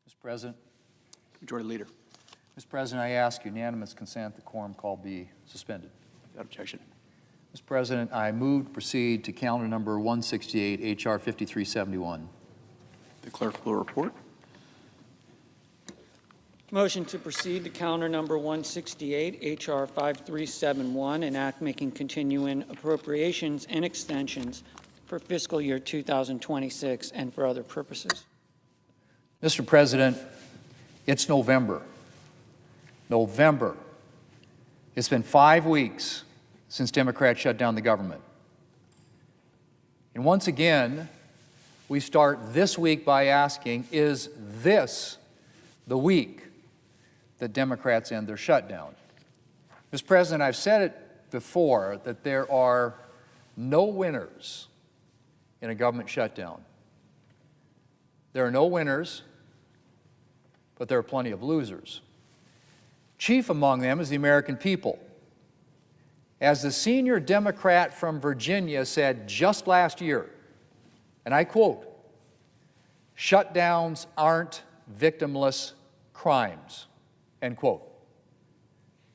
Mr. President. Majority Leader. Mr. President, I ask unanimous consent the quorum call be suspended. Without objection. Mr. President, I move to proceed to calendar number 168, H.R. 5371. The clerk will report. Motion to proceed to calendar number 168, H.R. 5371, an act making continuing appropriations and extensions for fiscal year 2026 and for other purposes. Mr. President, it's November. November. It's been 5 weeks since Democrats shut down the government. And once again, we start this week by asking, is this the week that Democrats end their shutdown? Mr. President, I've said it before that there are no winners in a government shutdown. There are no winners, but there are plenty of losers. Chief among them is the American people. As the senior Democrat from Virginia said just last year, and I quote, "Shutdowns aren't victimless crimes," end quote.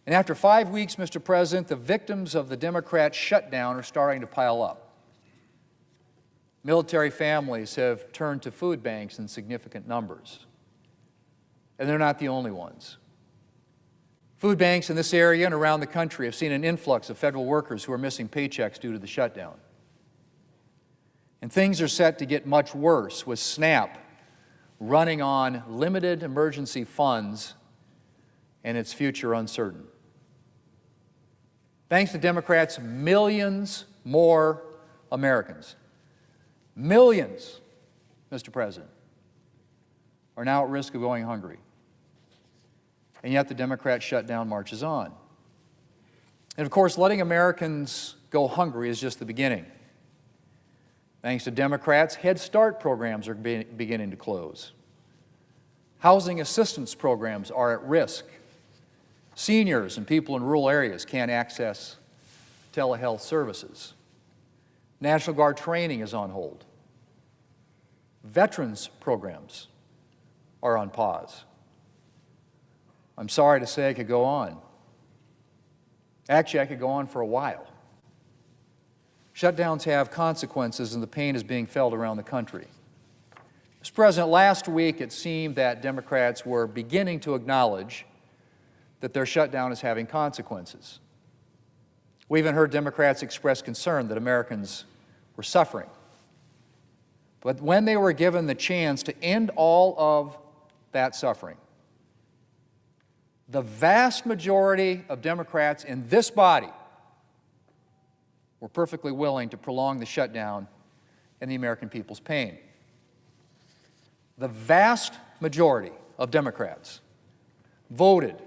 And after 5 weeks, Mr. President, the victims of the Democrat shutdown are starting to pile up. Military families have turned to food banks in significant numbers. And they're not the only ones. Food banks in this area and around the country have seen an influx of federal workers who are missing paychecks due to the shutdown. And things are set to get much worse with SNAP running on limited emergency funds and its future uncertain. Thanks to Democrats, millions more Americans, millions, Mr. President, are now at risk of going hungry. And yet the Democrat shutdown marches on. And of course, letting Americans go hungry is just the beginning. Thanks to Democrats, Head Start programs are beginning to close. Housing assistance programs are at risk. Seniors and people in rural areas can't access telehealth services. National Guard training is on hold. Veterans programs are on pause. I'm sorry to say I could go on. Actually, I could go on for a while. Shutdowns have consequences, and the pain is being felt around the country. Mr. President, last week it seemed that Democrats were beginning to acknowledge that their shutdown is having consequences. We even heard Democrats express concern that Americans were suffering. But when they were given the chance to end all of that suffering, the vast majority of Democrats in this body were perfectly willing to prolong the shutdown and the American people's pain. The vast majority of Democrats voted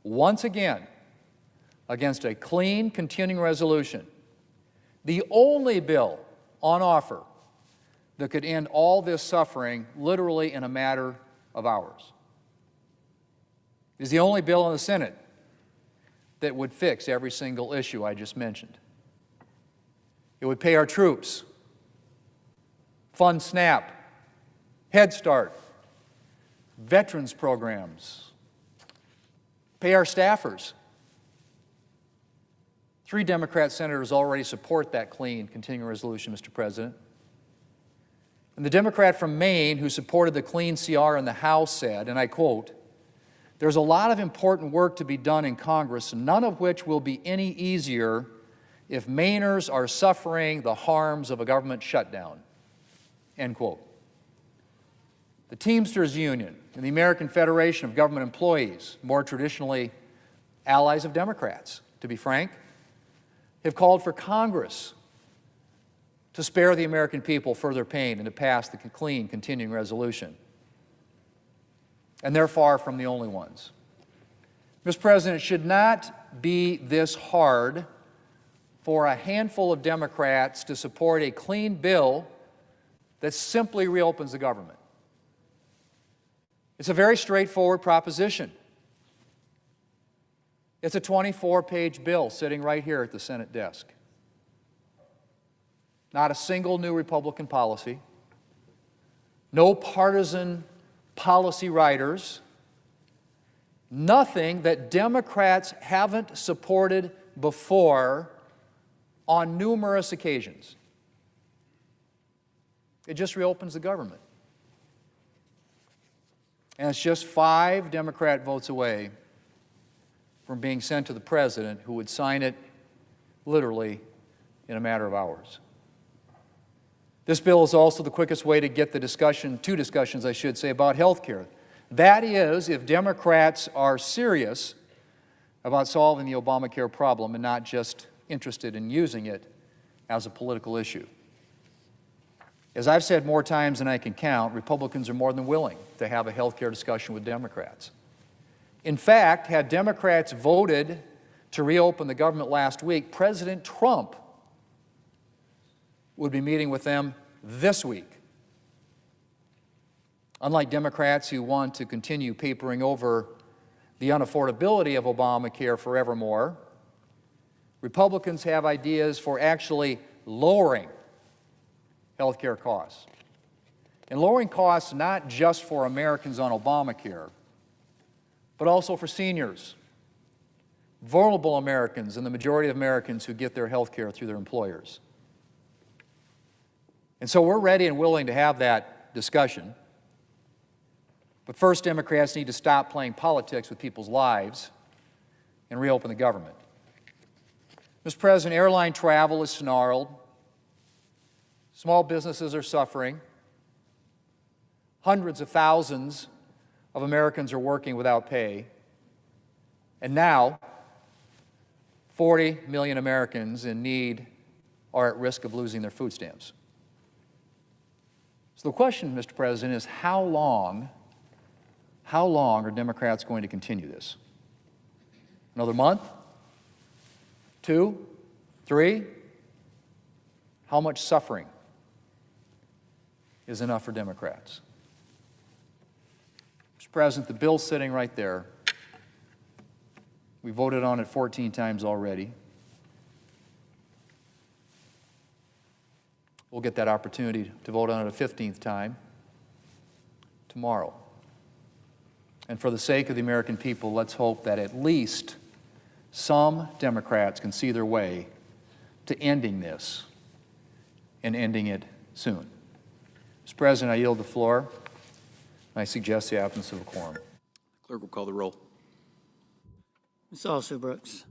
once again against a clean continuing resolution, the only bill on offer that could end all this suffering literally in a matter of hours. It is the only bill in the Senate that would fix every single issue I just mentioned. It would pay our troops, fund SNAP, Head Start, veterans programs, pay our staffers. 3 Democrat senators already support that clean continuing resolution, Mr. President. And the Democrat from Maine who supported the clean CR in the House said, and I quote, "There's a lot of important work to be done in Congress, none of which will be any easier if Mainers are suffering the harms of a government shutdown," end quote. The Teamsters Union and the American Federation of Government Employees, more traditionally allies of Democrats, to be frank, have called for Congress to spare the American people further pain and to pass the clean continuing resolution. And they're far from the only ones. Mr. President, it should not be this hard for a handful of Democrats to support a clean bill that simply reopens the government. It's a very straightforward proposition. It's a 24-page bill sitting right here at the Senate desk. Not a single new Republican policy, no partisan policy writers, nothing that Democrats haven't supported before on numerous occasions. It just reopens the government. And it's just 5 Democrat votes away from being sent to the President, who would sign it literally in a matter of hours. This bill is also the quickest way to get the two discussions, I should say, about health care. That is, if Democrats are serious about solving the Obamacare problem and not just interested in using it as a political issue. As I've said more times than I can count, Republicans are more than willing to have a health care discussion with Democrats. In fact, had Democrats voted to reopen the government last week, President Trump would be meeting with them this week. Unlike Democrats who want to continue papering over the unaffordability of Obamacare forevermore, Republicans have ideas for actually lowering health care costs. And lowering costs not just for Americans on Obamacare, but also for seniors, vulnerable Americans, and the majority of Americans who get their health care through their employers. And so we're ready and willing to have that discussion. But first, Democrats need to stop playing politics with people's lives and reopen the government. Mr. President, airline travel is snarled. Small businesses are suffering. Hundreds of thousands of Americans are working without pay. And now, 40 million Americans in need are at risk of losing their food stamps. So the question, Mr. President, is how long are Democrats going to continue this? Another month? 2? 3? How much suffering is enough for Democrats? Mr. President, the bill's sitting right there. We voted on it 14 times already. We'll get that opportunity to vote on it a 15th time tomorrow. And for the sake of the American people, let's hope that at least some Democrats can see their way to ending this and ending it soon. Mr. President, I yield the floor. I suggest the absence of a quorum. Clerk will call the roll. Ms. Alsoo-Brooks.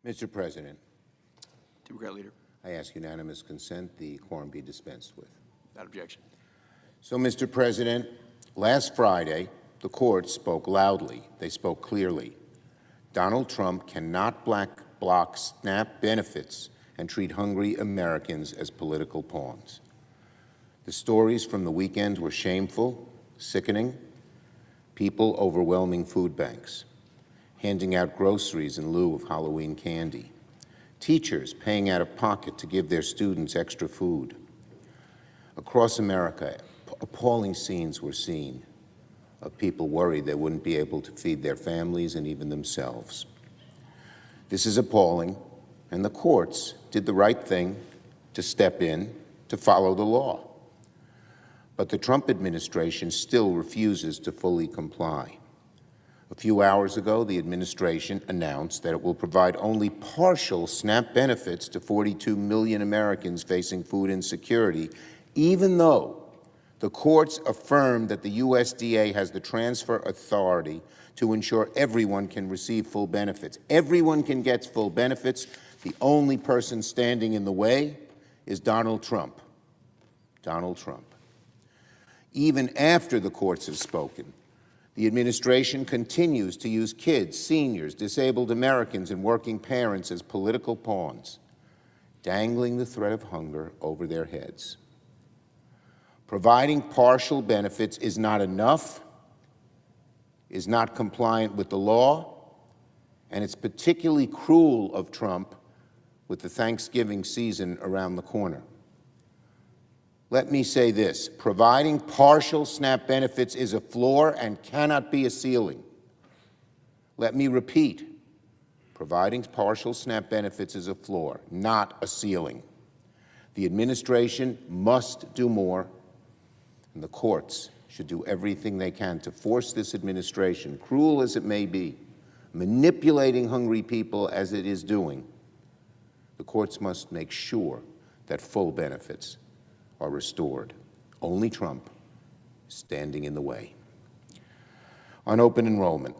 Mr. President, Democrat Leader. I ask unanimous consent the quorum be dispensed with. Without objection. So, Mr. President, last Friday, the court spoke loudly. They spoke clearly. Donald Trump cannot block SNAP benefits and treat hungry Americans as political pawns. The stories from the weekend were shameful, sickening. People overwhelming food banks, handing out groceries in lieu of Halloween candy, teachers paying out of pocket to give their students extra food. Across America, appalling scenes were seen of people worried they wouldn't be able to feed their families and even themselves. This is appalling, and the courts did the right thing to step in to follow the law. But the Trump administration still refuses to fully comply. A few hours ago, the administration announced that it will provide only partial SNAP benefits to 42 million Americans facing food insecurity, even though the courts affirmed that the USDA has the transfer authority to ensure everyone can receive full benefits. Everyone can get full benefits. The only person standing in the way is Donald Trump. Donald Trump. Even after the courts have spoken, the administration continues to use kids, seniors, disabled Americans, and working parents as political pawns, dangling the threat of hunger over their heads. Providing partial benefits is not enough, is not compliant with the law, and it's particularly cruel of Trump with the Thanksgiving season around the corner. Let me say this, providing partial SNAP benefits is a floor and cannot be a ceiling. Let me repeat, providing partial SNAP benefits is a floor, not a ceiling. The administration must do more, and the courts should do everything they can to force this administration, cruel as it may be, manipulating hungry people as it is doing. The courts must make sure that full benefits are restored. Only Trump is standing in the way. On open enrollment,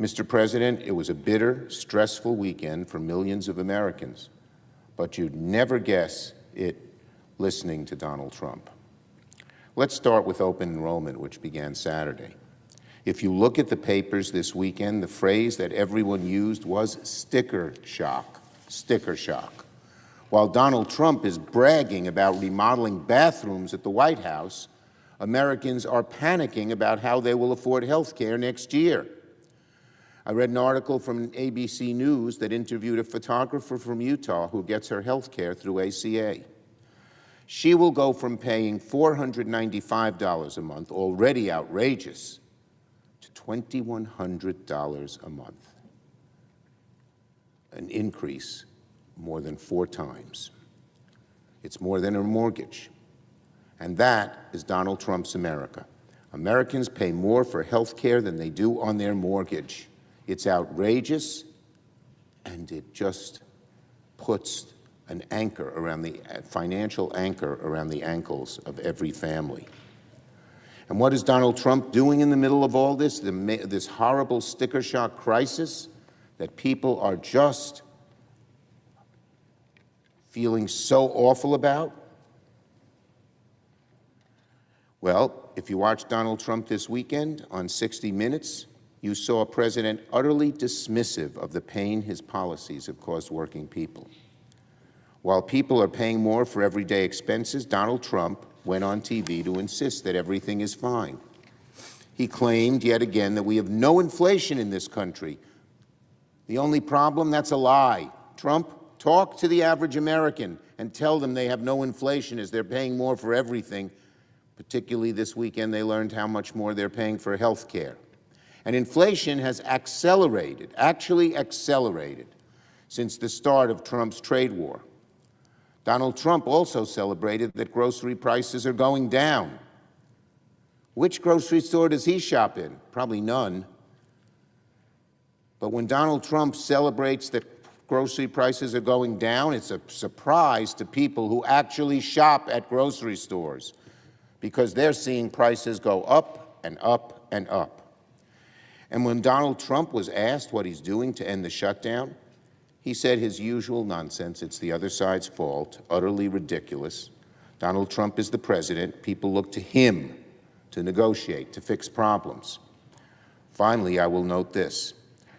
Mr. President, it was a bitter, stressful weekend for millions of Americans, but you'd never guess it listening to Donald Trump. Let's start with open enrollment, which began Saturday. If you look at the papers this weekend, the phrase that everyone used was sticker shock, sticker shock. While Donald Trump is bragging about remodeling bathrooms at the White House, Americans are panicking about how they will afford health care next year. I read an article from ABC News that interviewed a photographer from Utah who gets her health care through ACA. She will go from paying $495 a month, already outrageous, to $2,100 a month, an increase more than 4 times. It's more than a mortgage. And that is Donald Trump's America. Americans pay more for health care than they do on their mortgage. It's outrageous, and it just puts an anchor around the financial anchor around the ankles of every family. And what is Donald Trump doing in the middle of all this, this horrible sticker shock crisis that people are just feeling so awful about? Well, if you watched Donald Trump this weekend on 60 Minutes, you saw a president utterly dismissive of the pain his policies have caused working people. While people are paying more for everyday expenses, Donald Trump went on TV to insist that everything is fine. He claimed yet again that we have no inflation in this country. The only problem, that's a lie. Trump, talk to the average American and tell them they have no inflation as they're paying more for everything. Particularly this weekend, they learned how much more they're paying for health care. And inflation has accelerated, actually accelerated, since the start of Trump's trade war. Donald Trump also celebrated that grocery prices are going down. Which grocery store does he shop in? Probably none. But when Donald Trump celebrates that grocery prices are going down, it's a surprise to people who actually shop at grocery stores, because they're seeing prices go up and up and up. And when Donald Trump was asked what he's doing to end the shutdown, He said his usual nonsense, it's the other side's fault, utterly ridiculous. Donald Trump is the president. People look to him to negotiate, to fix problems. Finally, I will note this.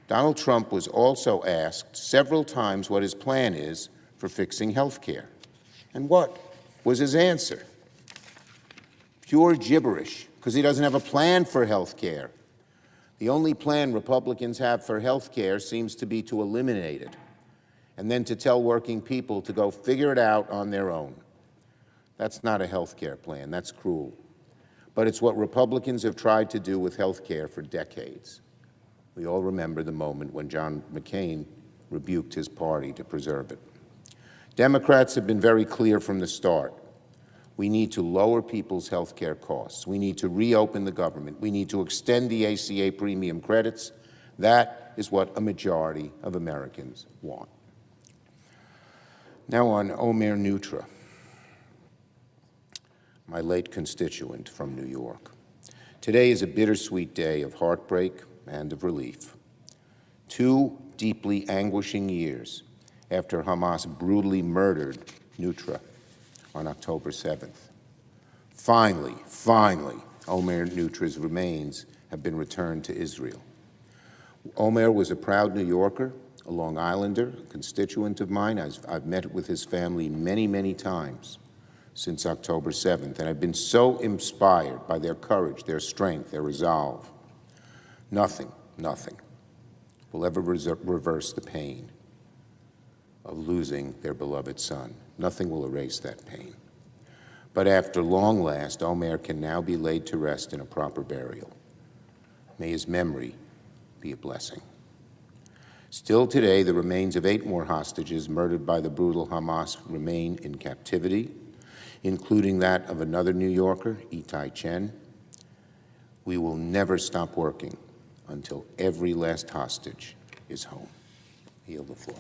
Donald Trump was also asked several times what his plan is for fixing health care. And what was his answer? Pure gibberish, because he doesn't have a plan for health care. The only plan Republicans have for health care seems to be to eliminate it, and then to tell working people to go figure it out on their own. That's not a health care plan. That's cruel. But it's what Republicans have tried to do with health care for decades. We all remember the moment when John McCain rebuked his party to preserve it. Democrats have been very clear from the start. We need to lower people's health care costs. We need to reopen the government. We need to extend the ACA premium credits. That is what a majority of Americans want. Now on Omer Nutra, my late constituent from New York. Today is a bittersweet day of heartbreak and of relief. 2 deeply anguishing years after Hamas brutally murdered Nutra on October 7th. Finally, Omer Nutra's remains have been returned to Israel. Omer was a proud New Yorker, a Long Islander, a constituent of mine. I've met with his family many, many times since October 7th, and I've been so inspired by their courage, their strength, their resolve. Nothing will ever reverse the pain of losing their beloved son. Nothing will erase that pain. But after long last, Omer can now be laid to rest in a proper burial. May his memory be a blessing. Still today, the remains of 8 more hostages murdered by the brutal Hamas remain in captivity, including that of another New Yorker, Itai Chen. We will never stop working until every last hostage is home. I yield the floor.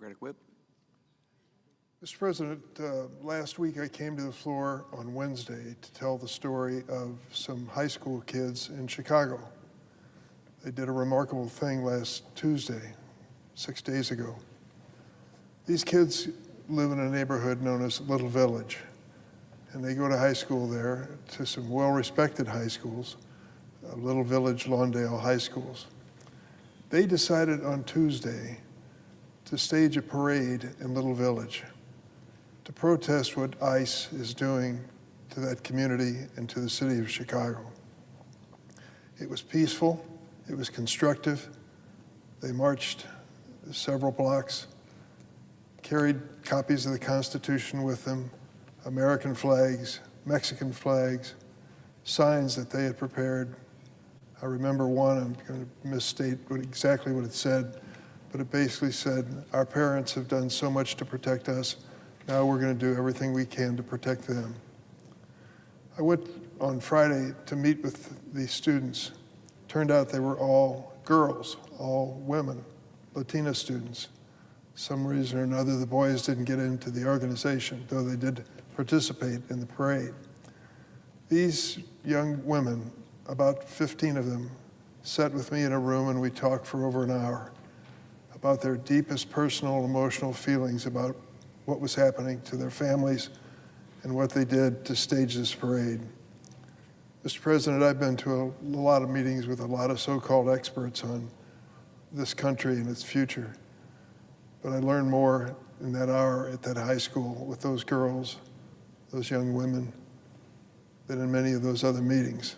Democratic Whip. Mr. President, last week I came to the floor on Wednesday to tell the story of some high school kids in Chicago. They did a remarkable thing last Tuesday, 6 days ago. These kids live in a neighborhood known as Little Village, and they go to high school there, to some well-respected high schools, Little Village, Lawndale high schools. They decided on Tuesday to stage a parade in Little Village to protest what ICE is doing to that community and to the city of Chicago. It was peaceful, it was constructive. They marched several blocks, carried copies of the Constitution with them, American flags, Mexican flags, signs that they had prepared. I remember one, I'm going to misstate exactly what it said, but it basically said, our parents have done so much to protect us, now we're going to do everything we can to protect them. I went on Friday to meet with these students. Turned out they were all girls, all women, Latina students. Some reason or another, the boys didn't get into the organization, though they did participate in the parade. These young women, about 15 of them, sat with me in a room and we talked for over an hour about their deepest personal and emotional feelings about what was happening to their families and what they did to stage this parade. Mr. President, I've been to a lot of meetings with a lot of so-called experts on this country and its future, but I learned more in that hour at that high school with those girls, those young women, than in many of those other meetings.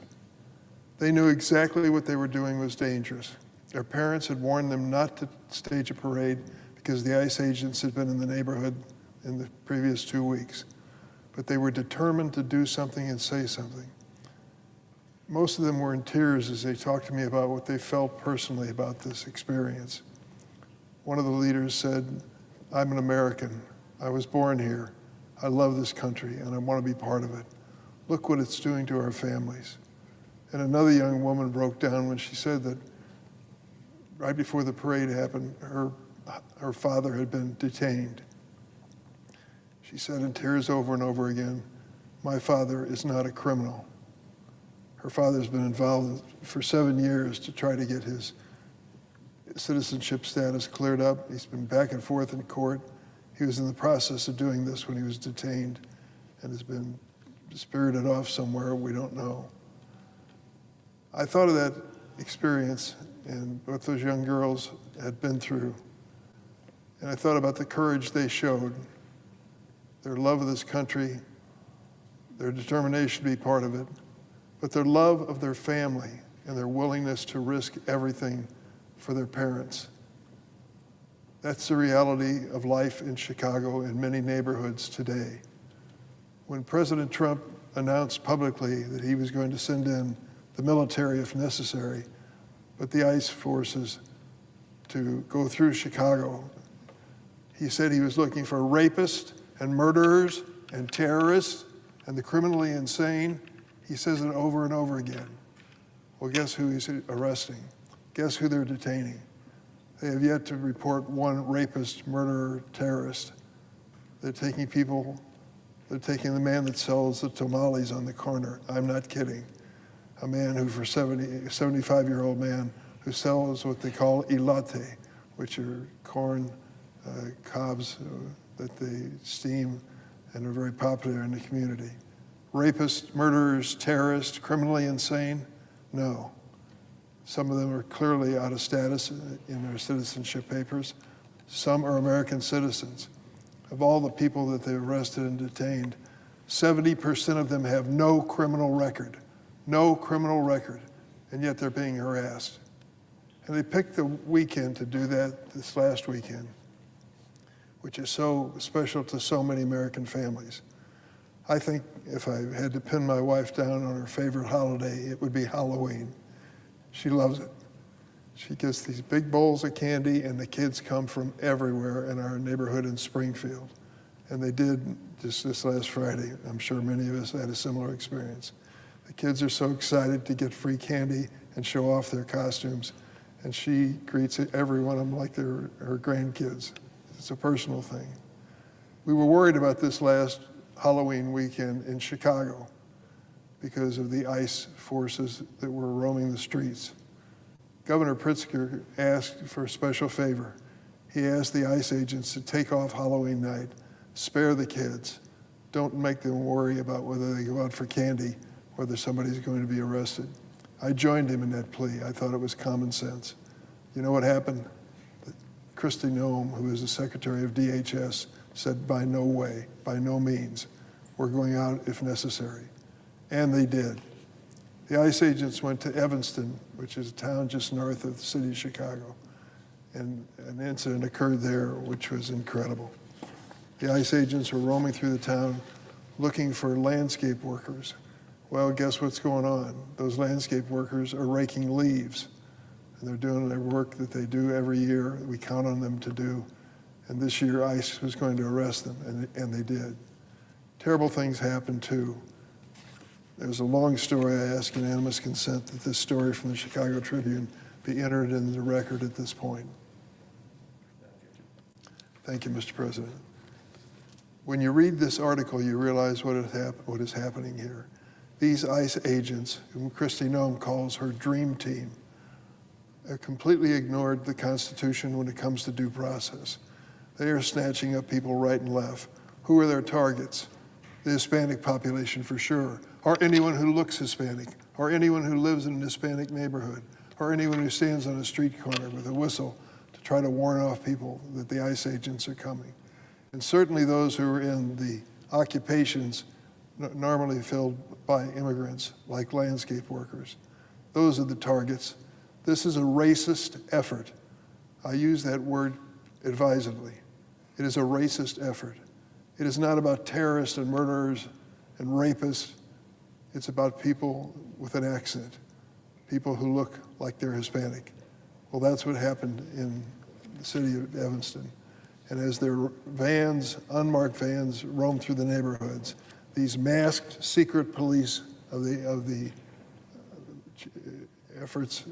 They knew exactly what they were doing was dangerous. Their parents had warned them not to stage a parade because the ICE agents had been in the neighborhood in the previous 2 weeks. But they were determined to do something and say something. Most of them were in tears as they talked to me about what they felt personally about this experience. One of the leaders said, I'm an American. I was born here. I love this country and I want to be part of it. Look what it's doing to our families. And another young woman broke down when she said that right before the parade happened, her father had been detained. She said in tears over and over again, my father is not a criminal. Her father's been involved for 7 years to try to get his citizenship status cleared up. He's been back and forth in court. He was in the process of doing this when he was detained and has been spirited off somewhere we don't know. I thought of that experience and what those young girls had been through. And I thought about the courage they showed, their love of this country, their determination to be part of it, but their love of their family and their willingness to risk everything for their parents. That's the reality of life in Chicago and many neighborhoods today. When President Trump announced publicly that he was going to send in the military if necessary, but the ICE forces to go through Chicago, he said he was looking for rapists and murderers and terrorists and the criminally insane. He says it over and over again. Well, guess who he's arresting? Guess who they're detaining? They have yet to report one rapist, murderer, terrorist. They're taking people, they're taking the man that sells the tamales on the corner. I'm not kidding. A man who, for 75-year-old man, who sells what they call elote, which are corn cobs that they steam and are very popular in the community. Rapists, murderers, terrorists, criminally insane? No. Some of them are clearly out of status in their citizenship papers. Some are American citizens. Of all the people that they've arrested and detained, 70% of them have no criminal record. No criminal record, and yet they're being harassed. And they picked the weekend to do that, this last weekend, which is so special to so many American families. I think if I had to pin my wife down on her favorite holiday, it would be Halloween. She loves it. She gets these big bowls of candy, and the kids come from everywhere in our neighborhood in Springfield. And they did just this last Friday. I'm sure many of us had a similar experience. The kids are so excited to get free candy and show off their costumes, and she greets every one of them like they're her grandkids. It's a personal thing. We were worried about this last Halloween weekend in Chicago because of the ICE forces that were roaming the streets. Governor Pritzker asked for a special favor. He asked the ICE agents to take off Halloween night, spare the kids. Don't make them worry about whether they go out for candy, whether somebody's going to be arrested. I joined him in that plea. I thought it was common sense. You know what happened? Kristi Noem, who is the Secretary of DHS, said, by no way, by no means, we're going out if necessary. And they did. The ICE agents went to Evanston, which is a town just north of the city of Chicago, and an incident occurred there which was incredible. The ICE agents were roaming through the town looking for landscape workers. Well, guess what's going on? Those landscape workers are raking leaves. and they're doing their work that they do every year. We count on them to do. And this year, ICE was going to arrest them, and they did. Terrible things happened, too. There's a long story. I ask unanimous consent that this story from the Chicago Tribune be entered into the record at this point. Thank you, Mr. President. When you read this article, you realize what is happening here. These ICE agents, whom Kristi Noem calls her dream team, have completely ignored the Constitution when it comes to due process. They are snatching up people right and left. Who are their targets? The Hispanic population, for sure, or anyone who looks Hispanic, or anyone who lives in an Hispanic neighborhood, or anyone who stands on a street corner with a whistle to try to warn off people that the ICE agents are coming. And certainly those who are in the occupations normally filled by immigrants, like landscape workers. Those are the targets. This is a racist effort. I use that word advisedly. It is a racist effort. It is not about terrorists and murderers and rapists. It's about people with an accent, people who look like they're Hispanic. Well, that's what happened in the city of Evanston. And as their vans, unmarked vans, roam through the neighborhoods, these masked secret police of the efforts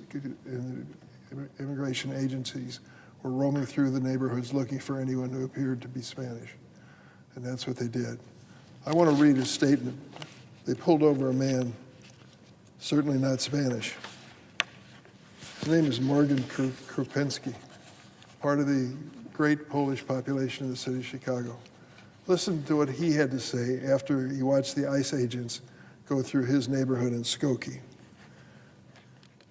in the immigration agencies were roaming through the neighborhoods looking for anyone who appeared to be Spanish. And that's what they did. I want to read a statement. They pulled over a man, certainly not Spanish. His name is Morgan Krupinski, part of the great Polish population of the city of Chicago. Listen to what he had to say after he watched the ICE agents go through his neighborhood in Skokie.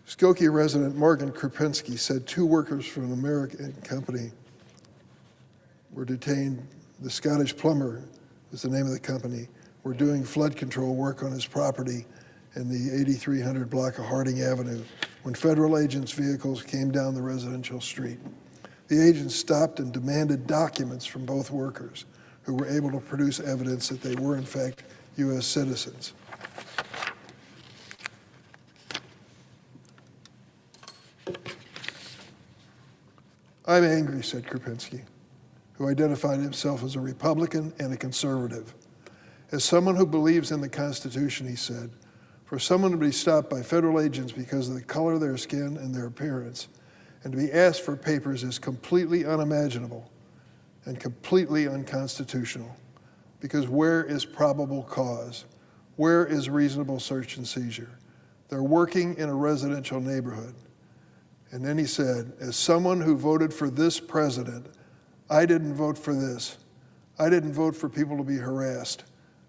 Skokie resident Morgan Krupinski said 2 workers from an American company were detained. The Scottish Plumber is the name of the company, were doing flood control work on his property in the 8300 block of Harding Avenue when federal agents' vehicles came down the residential street. The agents stopped and demanded documents from both workers, who were able to produce evidence that they were in fact U.S. citizens. I'm angry, said Krupinski, who identified himself as a Republican and a conservative. As someone who believes in the Constitution, he said, for someone to be stopped by federal agents because of the color of their skin and their appearance, and to be asked for papers is completely unimaginable and completely unconstitutional. Because where is probable cause? Where is reasonable search and seizure? They're working in a residential neighborhood. And then he said, as someone who voted for this president, I didn't vote for this. I didn't vote for people to be harassed.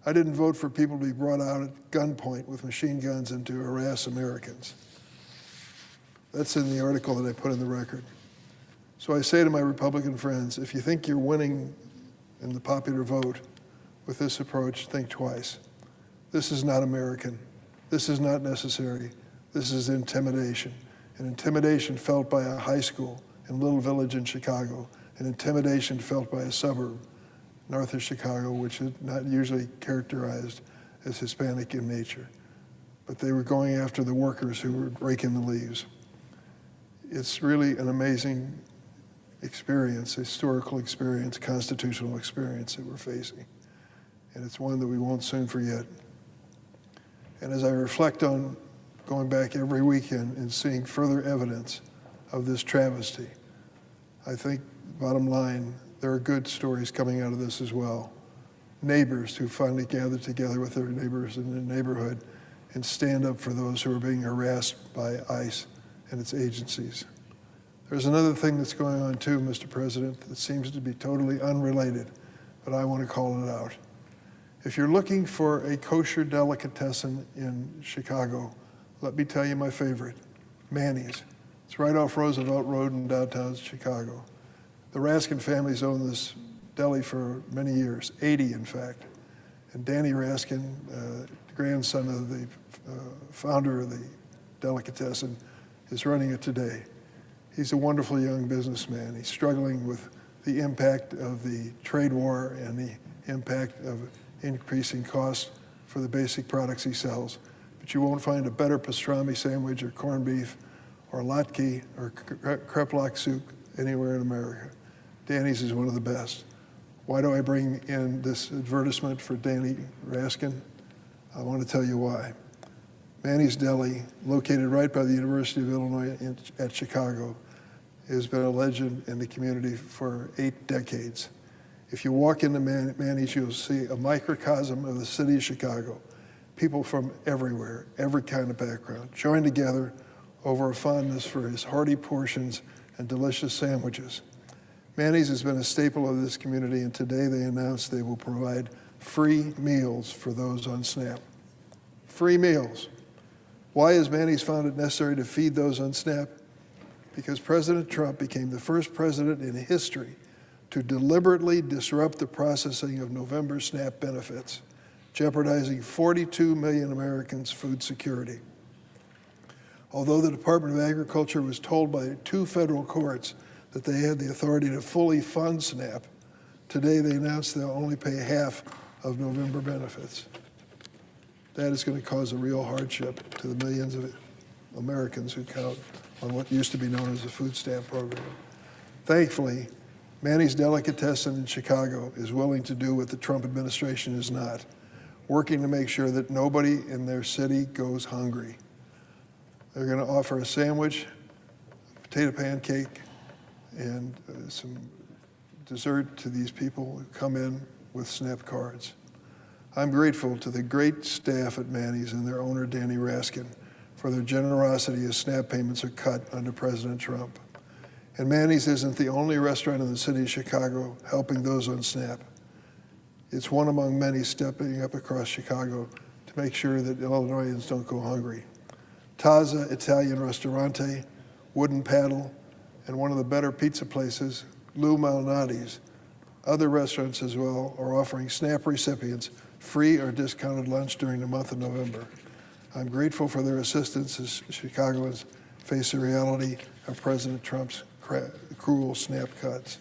I didn't vote for people to be brought out at gunpoint with machine guns and to harass Americans. That's in the article that I put in the record. So I say to my Republican friends, if you think you're winning in the popular vote with this approach, think twice. This is not American. This is not necessary. This is intimidation. An intimidation felt by a high school in a little village in Chicago, an intimidation felt by a suburb north of Chicago, which is not usually characterized as Hispanic in nature. But they were going after the workers who were raking the leaves. It's really an amazing experience, historical experience, constitutional experience that we're facing. And it's one that we won't soon forget. And as I reflect on going back every weekend and seeing further evidence of this travesty, I think, bottom line, there are good stories coming out of this as well. Neighbors who finally gather together with their neighbors in the neighborhood and stand up for those who are being harassed by ICE and its agencies. There's another thing that's going on too, Mr. President, that seems to be totally unrelated, but I want to call it out. If you're looking for a kosher delicatessen in Chicago, let me tell you my favorite, Manny's. It's right off Roosevelt Road in downtown Chicago. The Raskin family's owned this deli for many years, 80 in fact. And Danny Raskin, the grandson of the founder of the delicatessen, is running it today. He's a wonderful young businessman. He's struggling with the impact of the trade war and the impact of increasing costs for the basic products he sells. But you won't find a better pastrami sandwich or corned beef or latke or kreplach soup anywhere in America. Danny's is one of the best. Why do I bring in this advertisement for Danny Raskin? I want to tell you why. Manny's Deli, located right by the University of Illinois at Chicago, has been a legend in the community for 8 decades. If you walk into Manny's, you'll see a microcosm of the city of Chicago. People from everywhere, every kind of background, joined together over a fondness for his hearty portions and delicious sandwiches. Manny's has been a staple of this community, and today they announced they will provide free meals for those on SNAP. Free meals. Why has Manny's found it necessary to feed those on SNAP? Because President Trump became the first president in history to deliberately disrupt the processing of November SNAP benefits, jeopardizing 42 million Americans' food security. Although the Department of Agriculture was told by 2 federal courts that they had the authority to fully fund SNAP, today they announced they'll only pay half of November benefits. That is going to cause a real hardship to the millions of Americans who count on what used to be known as the food stamp program. Thankfully, Manny's Delicatessen in Chicago is willing to do what the Trump administration is not, working to make sure that nobody in their city goes hungry. They're going to offer a sandwich, a potato pancake, and some dessert to these people who come in with SNAP cards. I'm grateful to the great staff at Manny's and their owner, Danny Raskin, for their generosity as SNAP payments are cut under President Trump. And Manny's isn't the only restaurant in the city of Chicago helping those on SNAP. It's one among many stepping up across Chicago to make sure that Illinoisans don't go hungry. Taza Italian Ristorante, Wooden Paddle, and one of the better pizza places, Lou Malnati's, other restaurants as well, are offering SNAP recipients free or discounted lunch during the month of November. I'm grateful for their assistance as Chicagoans face the reality of President Trump's cruel SNAP cuts.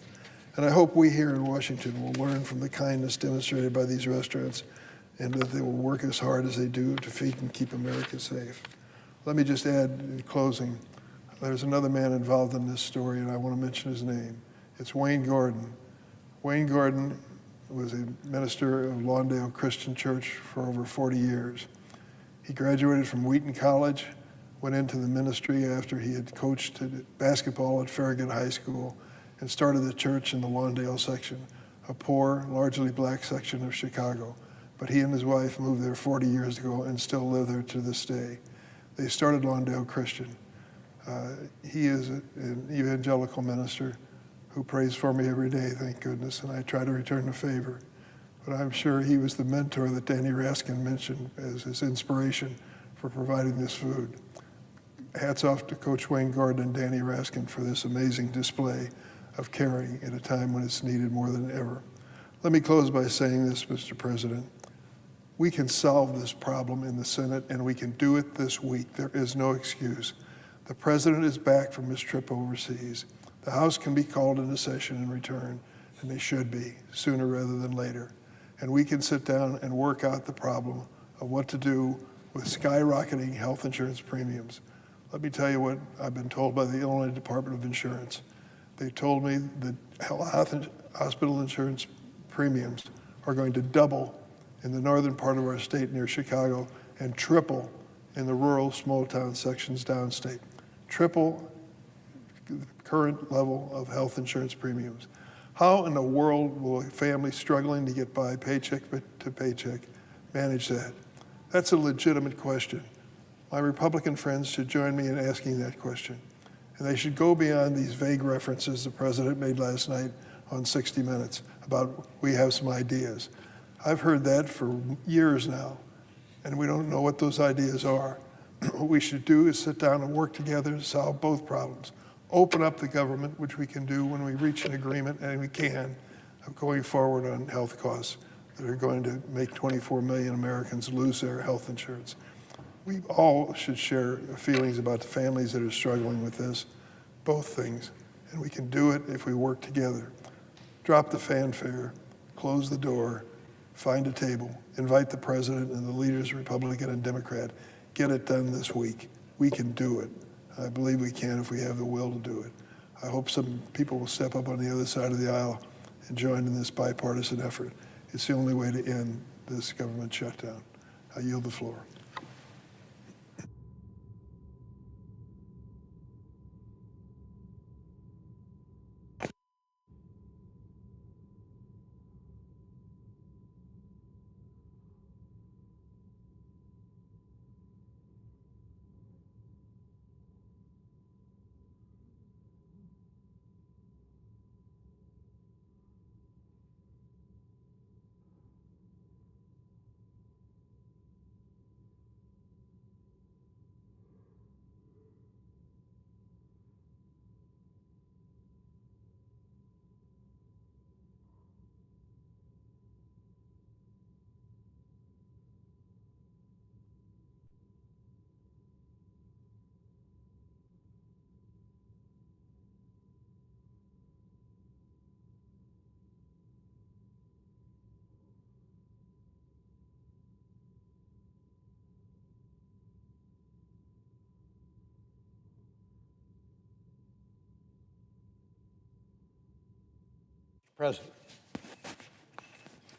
And I hope we here in Washington will learn from the kindness demonstrated by these restaurants and that they will work as hard as they do to feed and keep America safe. Let me just add in closing, there's another man involved in this story, and I want to mention his name. It's Wayne Gordon. Wayne Gordon was a minister of Lawndale Christian Church for over 40 years. He graduated from Wheaton College, went into the ministry after he had coached basketball at Farragut High School, and started the church in the Lawndale section, a poor, largely black section of Chicago. But he and his wife moved there 40 years ago and still live there to this day. They started Lawndale Christian. He is an evangelical minister who prays for me every day, thank goodness, and I try to return the favor. But I'm sure he was the mentor that Danny Raskin mentioned as his inspiration for providing this food. Hats off to Coach Wayne Gordon and Danny Raskin for this amazing display of caring at a time when it's needed more than ever. Let me close by saying this, Mr. President. We can solve this problem in the Senate, and we can do it this week. There is no excuse. The President is back from his trip overseas. The House can be called into session and return, and they should be, sooner rather than later. And we can sit down and work out the problem of what to do with skyrocketing health insurance premiums. Let me tell you what I've been told by the Illinois Department of Insurance. They told me that hospital insurance premiums are going to double in the northern part of our state near Chicago and triple in the rural small town sections downstate. Triple the current level of health insurance premiums. How in the world will a family struggling to get by paycheck to paycheck manage that? That's a legitimate question. My Republican friends should join me in asking that question. And they should go beyond these vague references the President made last night on 60 Minutes about we have some ideas. I've heard that for years now, and we don't know what those ideas are. What we should do is sit down and work together to solve both problems. Open up the government, which we can do when we reach an agreement, and we can, of going forward on health costs that are going to make 24 million Americans lose their health insurance. We all should share feelings about the families that are struggling with this, both things, and we can do it if we work together. Drop the fanfare, close the door, find a table, invite the President and the leaders, Republican and Democrat, get it done this week. We can do it. I believe we can if we have the will to do it. I hope some people will step up on the other side of the aisle and join in this bipartisan effort. It's the only way to end this government shutdown. I yield the floor. President.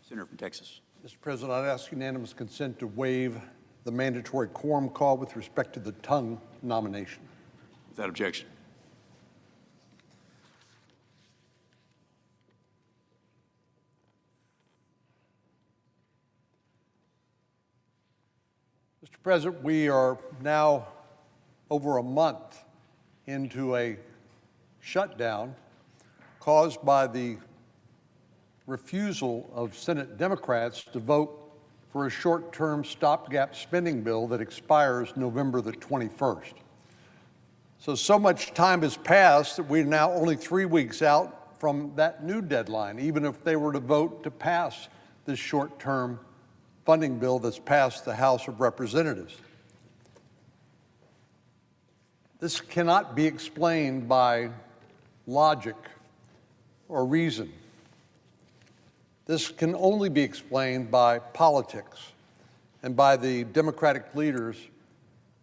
Senator from Texas. Mr. President, I'd ask unanimous consent to waive the mandatory quorum call with respect to the tongue nomination. Without objection. Mr. President, we are now over a month into a shutdown caused by the refusal of Senate Democrats to vote for a short-term stopgap spending bill that expires November the 21st. So much time has passed that we're now only 3 weeks out from that new deadline, even if they were to vote to pass this short-term funding bill that's passed the House of Representatives. This cannot be explained by logic or reason. This can only be explained by politics and by the Democratic leader's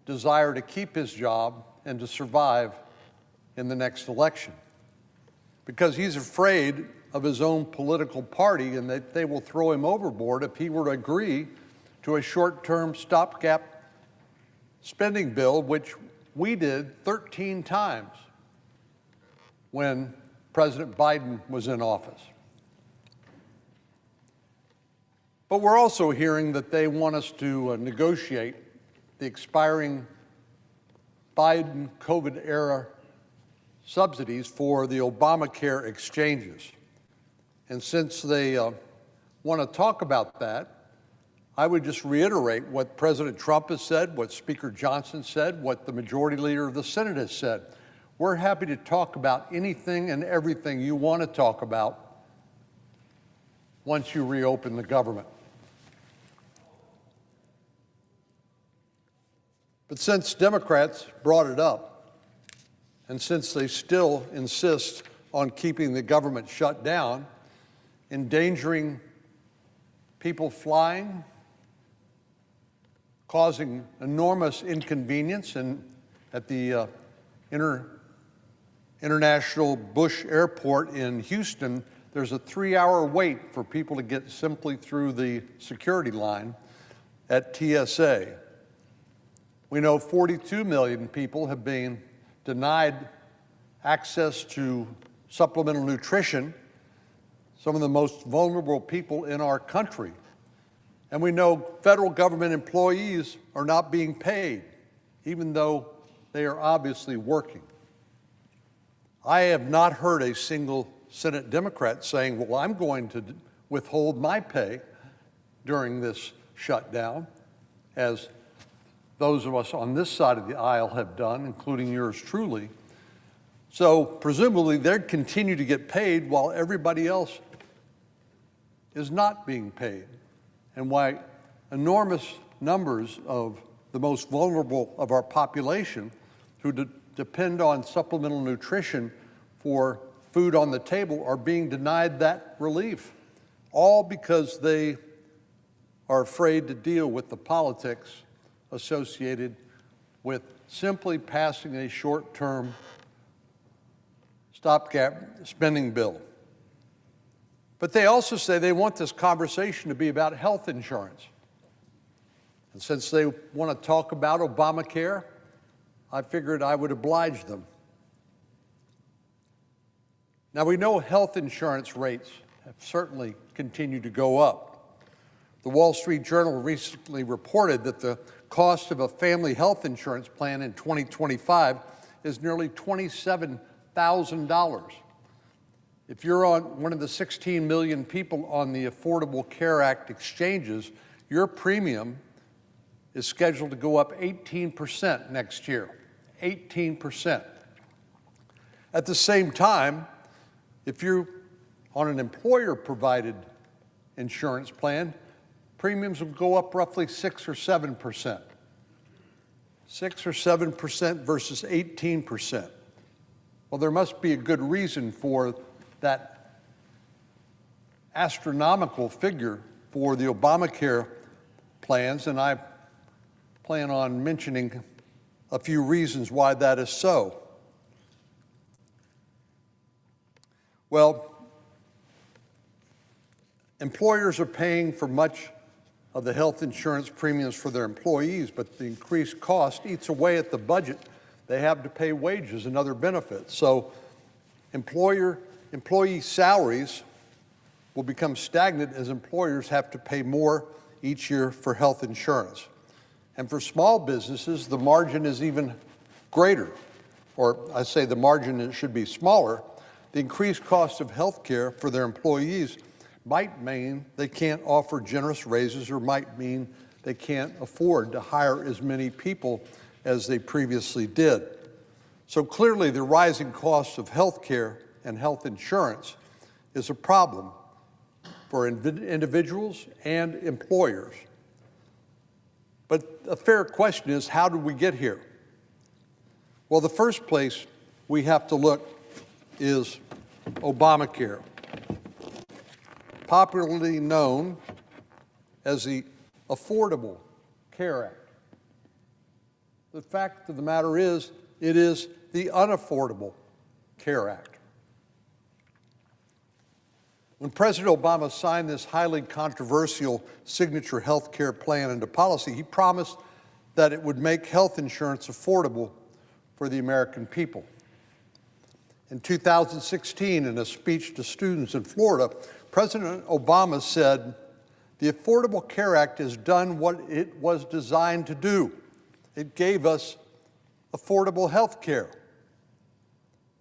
desire to keep his job and to survive in the next election. Because he's afraid of his own political party and that they will throw him overboard if he were to agree to a short-term stopgap spending bill, which we did 13 times when President Biden was in office. But we're also hearing that they want us to negotiate the expiring Biden COVID-era subsidies for the Obamacare exchanges. And since they want to talk about that, I would just reiterate what President Trump has said, what Speaker Johnson said, what the Majority Leader of the Senate has said. We're happy to talk about anything and everything you want to talk about once you reopen the government. But since Democrats brought it up, and since they still insist on keeping the government shut down, endangering people flying, causing enormous inconvenience at the International Bush Airport in Houston, there's a 3-hour wait for people to get simply through the security line at TSA. We know 42 million people have been denied access to supplemental nutrition, some of the most vulnerable people in our country. And we know federal government employees are not being paid, even though they are obviously working. I have not heard a single Senate Democrat saying, well, I'm going to withhold my pay during this shutdown, as those of us on this side of the aisle have done, including yours truly. So presumably they'd continue to get paid while everybody else is not being paid, and why enormous numbers of the most vulnerable of our population who depend on supplemental nutrition for food on the table are being denied that relief, all because they are afraid to deal with the politics associated with simply passing a short-term stopgap spending bill. But they also say they want this conversation to be about health insurance. And since they want to talk about Obamacare, I figured I would oblige them. Now, we know health insurance rates have certainly continued to go up. The Wall Street Journal recently reported that the cost of a family health insurance plan in 2025 is nearly $27,000. If you're on one of the 16 million people on the Affordable Care Act exchanges, your premium is scheduled to go up 18% next year. 18%. At the same time, if you're on an employer-provided insurance plan, premiums will go up roughly 6 or 7%. 6 or 7% versus 18%. Well, there must be a good reason for that astronomical figure for the Obamacare plans, and I plan on mentioning a few reasons why that is so. Well, employers are paying for much of the health insurance premiums for their employees, but the increased cost eats away at the budget they have to pay wages and other benefits. So employee salaries will become stagnant as employers have to pay more each year for health insurance. And for small businesses, the margin is even greater, or I say the margin should be smaller. The increased cost of health care for their employees might mean they can't offer generous raises, or might mean they can't afford to hire as many people as they previously did. So clearly, the rising costs of health care and health insurance is a problem for individuals and employers. But a fair question is, how did we get here? Well, the first place we have to look is Obamacare, popularly known as the Affordable Care Act. The fact of the matter is, it is the Unaffordable Care Act. When President Obama signed this highly controversial signature health care plan into policy, he promised that it would make health insurance affordable for the American people. In 2016, in a speech to students in Florida, President Obama said, "The Affordable Care Act has done what it was designed to do. It gave us affordable health care."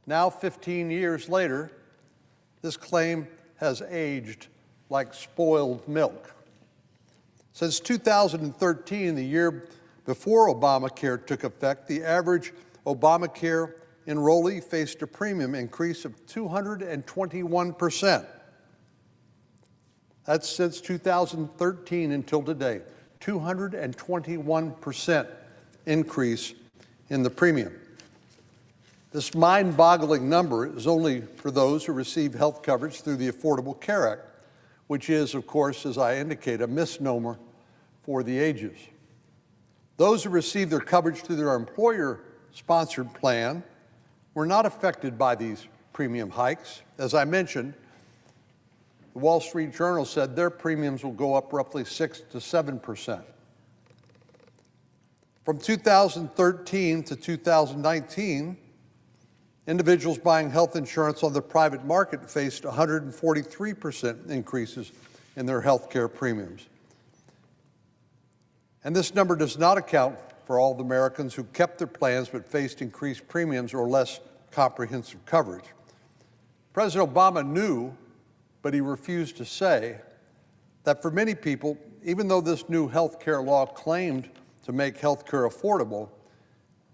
Now, 15 years later, this claim has aged like spoiled milk. Since 2013, the year before Obamacare took effect, the average Obamacare enrollee faced a premium increase of 221%. That's since 2013 until today, 221% increase in the premium. This mind-boggling number is only for those who receive health coverage through the Affordable Care Act, which is, of course, as I indicate, a misnomer for the ages. Those who receive their coverage through their employer-sponsored plan were not affected by these premium hikes. As I mentioned, the Wall Street Journal said their premiums will go up roughly 6 to 7%. From 2013 to 2019, individuals buying health insurance on the private market faced 143% increases in their health care premiums. And this number does not account for all the Americans who kept their plans but faced increased premiums or less comprehensive coverage. President Obama knew, but he refused to say, that for many people, even though this new health care law claimed to make health care affordable,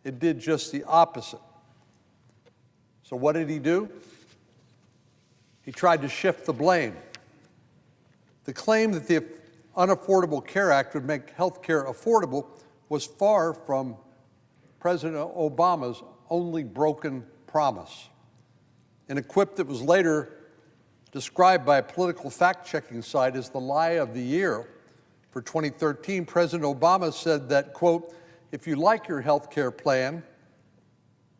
it did just the opposite. So what did he do? He tried to shift the blame. The claim that the Unaffordable Care Act would make health care affordable was far from President Obama's only broken promise. In a quip that was later described by a political fact-checking site as the lie of the year for 2013, President Obama said that, quote, if you like your health care plan,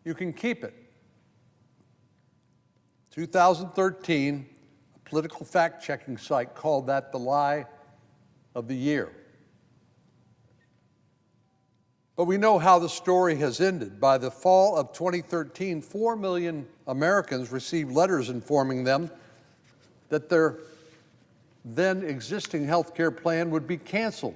you can keep it. 2013, a political fact-checking site called that the lie of the year. But we know how the story has ended. By the fall of 2013, 4 million Americans received letters informing them that their then existing health care plan would be canceled.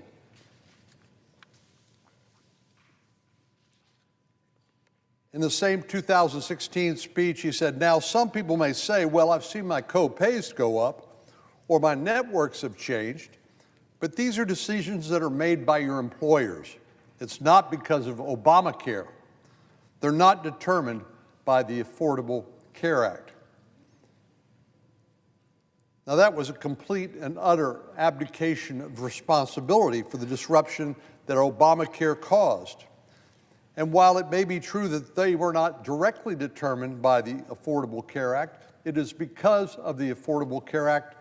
In the same 2016 speech, he said, "Now, some people may say, well, I've seen my co-pays go up or my networks have changed, but these are decisions that are made by your employers. It's not because of Obamacare. They're not determined by the Affordable Care Act." Now, that was a complete and utter abdication of responsibility for the disruption that Obamacare caused. And while it may be true that they were not directly determined by the Affordable Care Act, it is because of the Affordable Care Act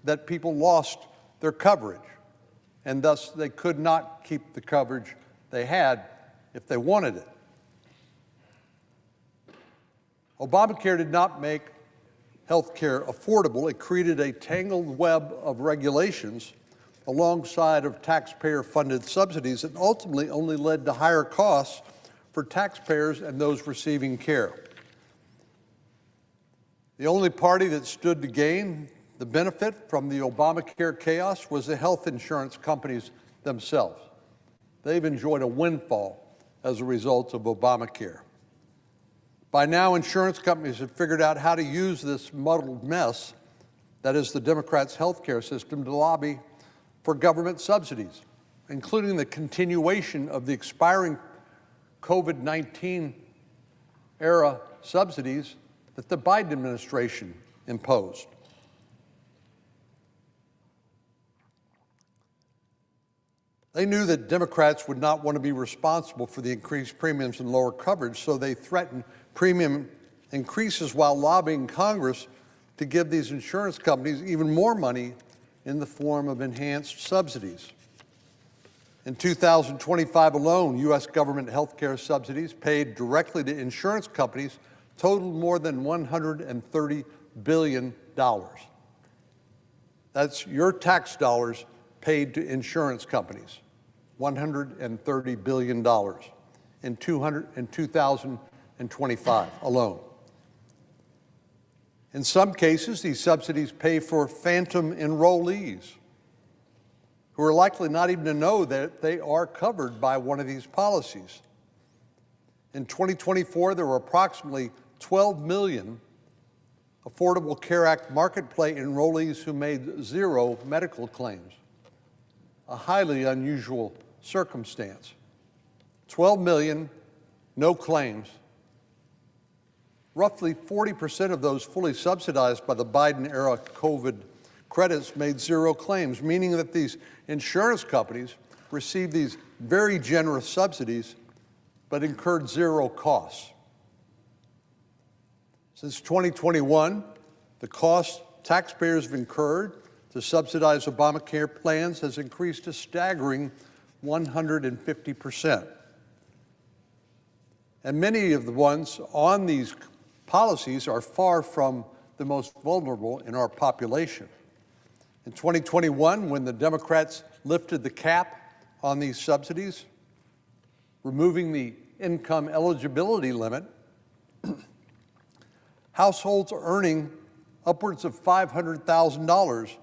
that people lost their coverage, and thus they could not keep the coverage they had if they wanted it. Obamacare did not make health care affordable. It created a tangled web of regulations alongside of taxpayer-funded subsidies that ultimately only led to higher costs for taxpayers and those receiving care. The only party that stood to gain the benefit from the Obamacare chaos was the health insurance companies themselves. They've enjoyed a windfall as a result of Obamacare. By now, insurance companies have figured out how to use this muddled mess, that is the Democrats' health care system, to lobby for government subsidies, including the continuation of the expiring COVID-19 era subsidies that the Biden administration imposed. They knew that Democrats would not want to be responsible for the increased premiums and lower coverage, so they threatened premium increases while lobbying Congress to give these insurance companies even more money in the form of enhanced subsidies. In 2025 alone, U.S. government health care subsidies paid directly to insurance companies totaled more than $130 billion. That's your tax dollars paid to insurance companies, $130 billion in 2025 alone. In some cases, these subsidies pay for phantom enrollees who are likely not even to know that they are covered by one of these policies. In 2024, there were approximately 12 million Affordable Care Act marketplace enrollees who made zero medical claims, a highly unusual circumstance. 12 million, no claims. Roughly 40% of those fully subsidized by the Biden-era COVID credits made zero claims, meaning that these insurance companies received these very generous subsidies but incurred zero costs. Since 2021, the cost taxpayers have incurred to subsidize Obamacare plans has increased a staggering 150%. And many of the ones on these policies are far from the most vulnerable in our population. In 2021, when the Democrats lifted the cap on these subsidies, removing the income eligibility limit, households earning upwards of $500,000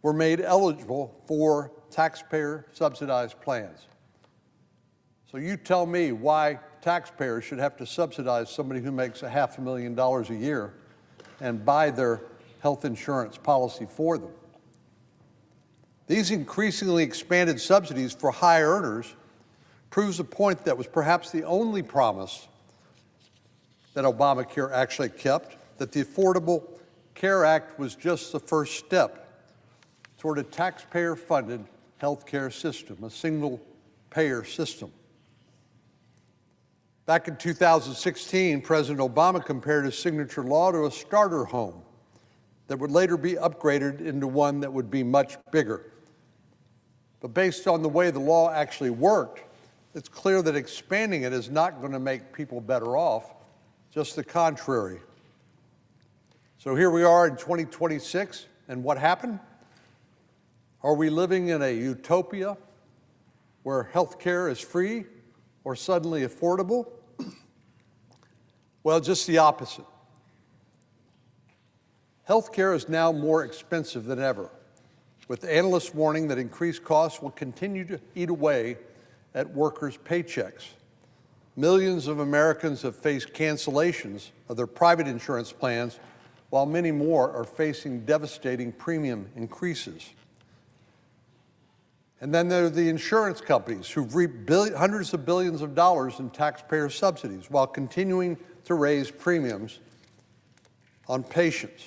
were made eligible for taxpayer-subsidized plans. So you tell me why taxpayers should have to subsidize somebody who makes $500,000 a year and buy their health insurance policy for them. These increasingly expanded subsidies for high earners proves a point that was perhaps the only promise that Obamacare actually kept, that the Affordable Care Act was just the first step toward a taxpayer-funded health care system, a single-payer system. Back in 2016, President Obama compared his signature law to a starter home that would later be upgraded into one that would be much bigger. But based on the way the law actually worked, it's clear that expanding it is not going to make people better off, just the contrary. So here we are in 2026, and what happened? Are we living in a utopia where health care is free or suddenly affordable? Well, just the opposite. Health care is now more expensive than ever, with analysts warning that increased costs will continue to eat away at workers' paychecks. Millions of Americans have faced cancellations of their private insurance plans, while many more are facing devastating premium increases. And then there are the insurance companies who've reaped hundreds of billions of dollars in taxpayer subsidies while continuing to raise premiums on patients.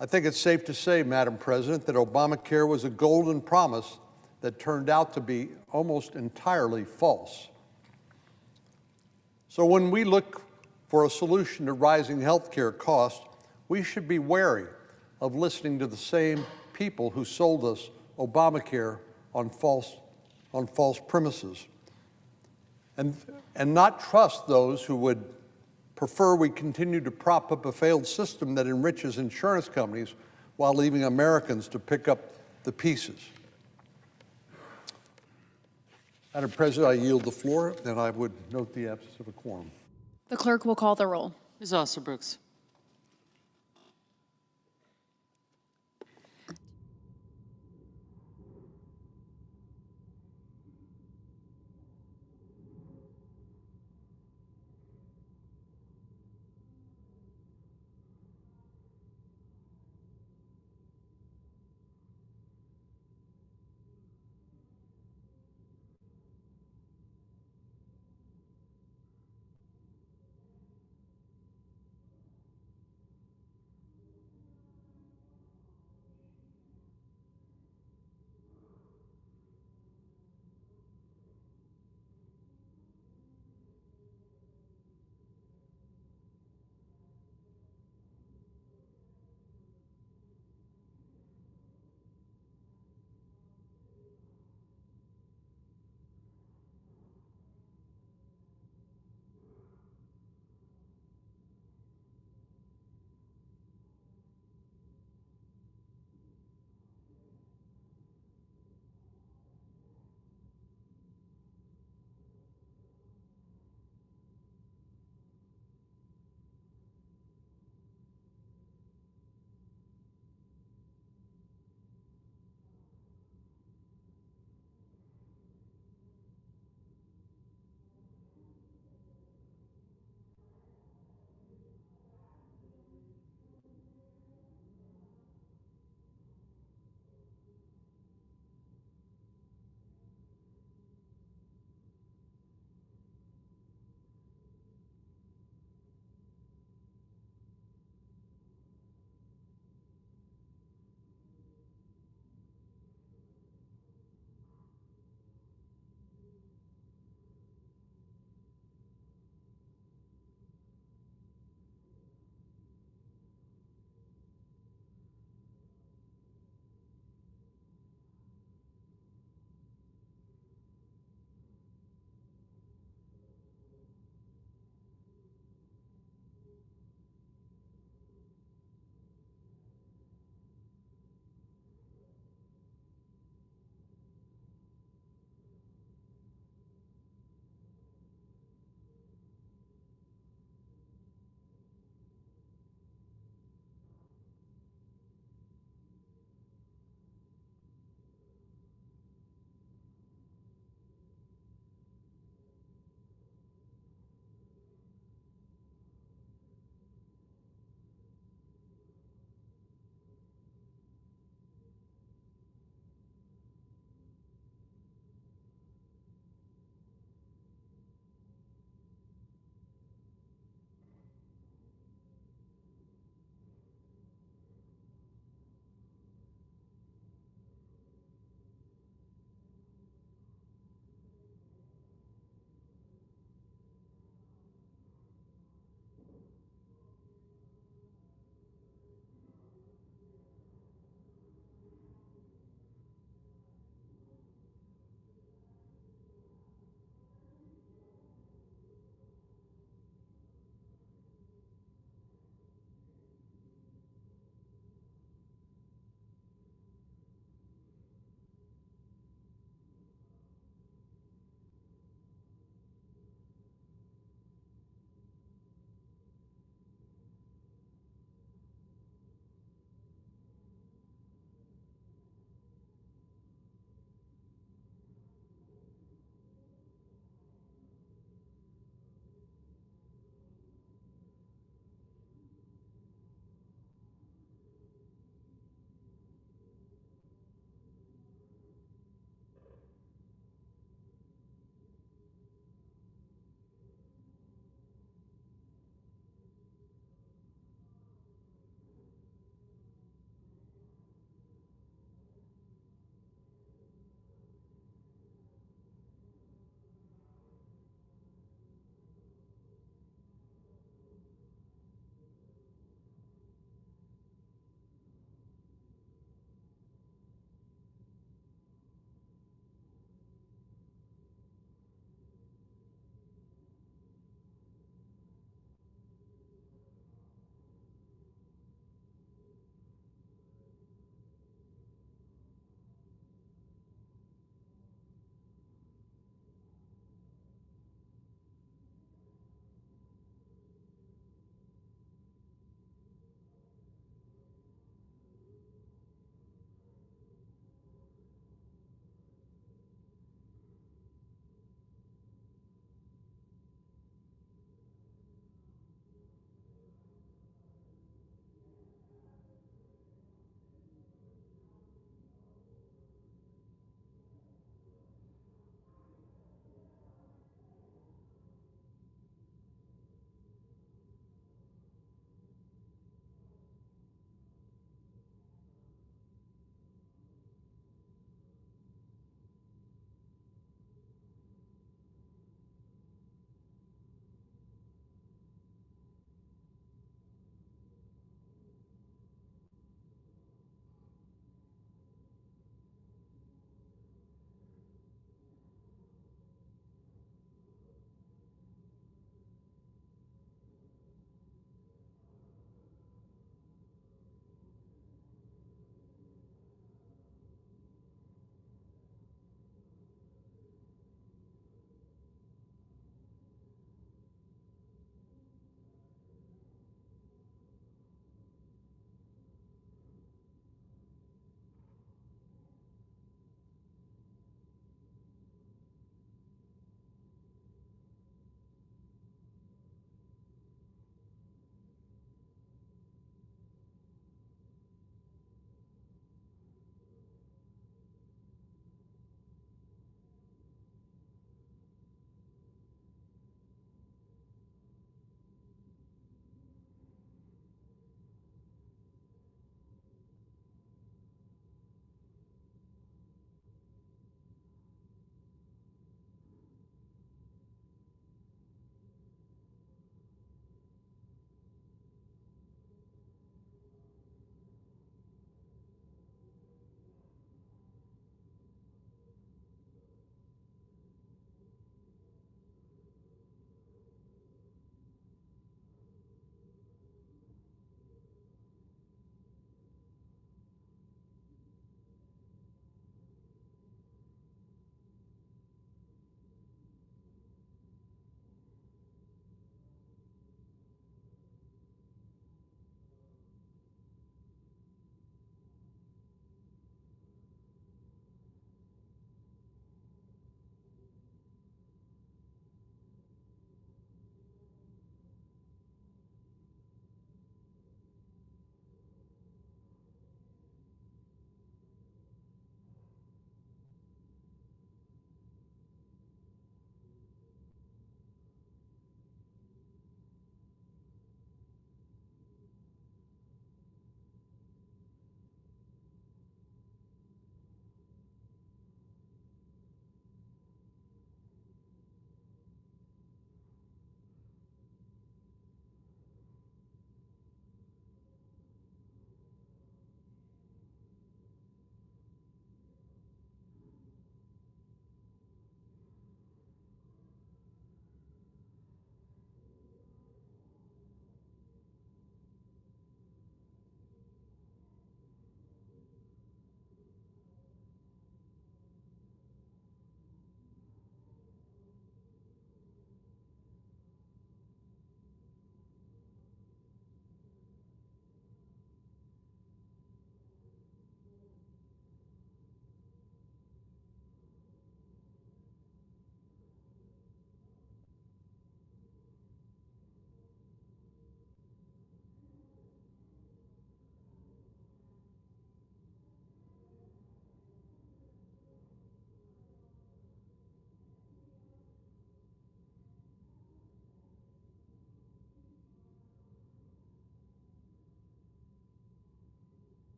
I think it's safe to say, Madam President, that Obamacare was a golden promise that turned out to be almost entirely false. So when we look for a solution to rising health care costs, we should be wary of listening to the same people who sold us Obamacare on false premises, and not trust those who would prefer we continue to prop up a failed system that enriches insurance companies while leaving Americans to pick up the pieces. Madam President, I yield the floor, and I would note the absence of a quorum. The clerk will call the roll. Ms. Osterbrooks.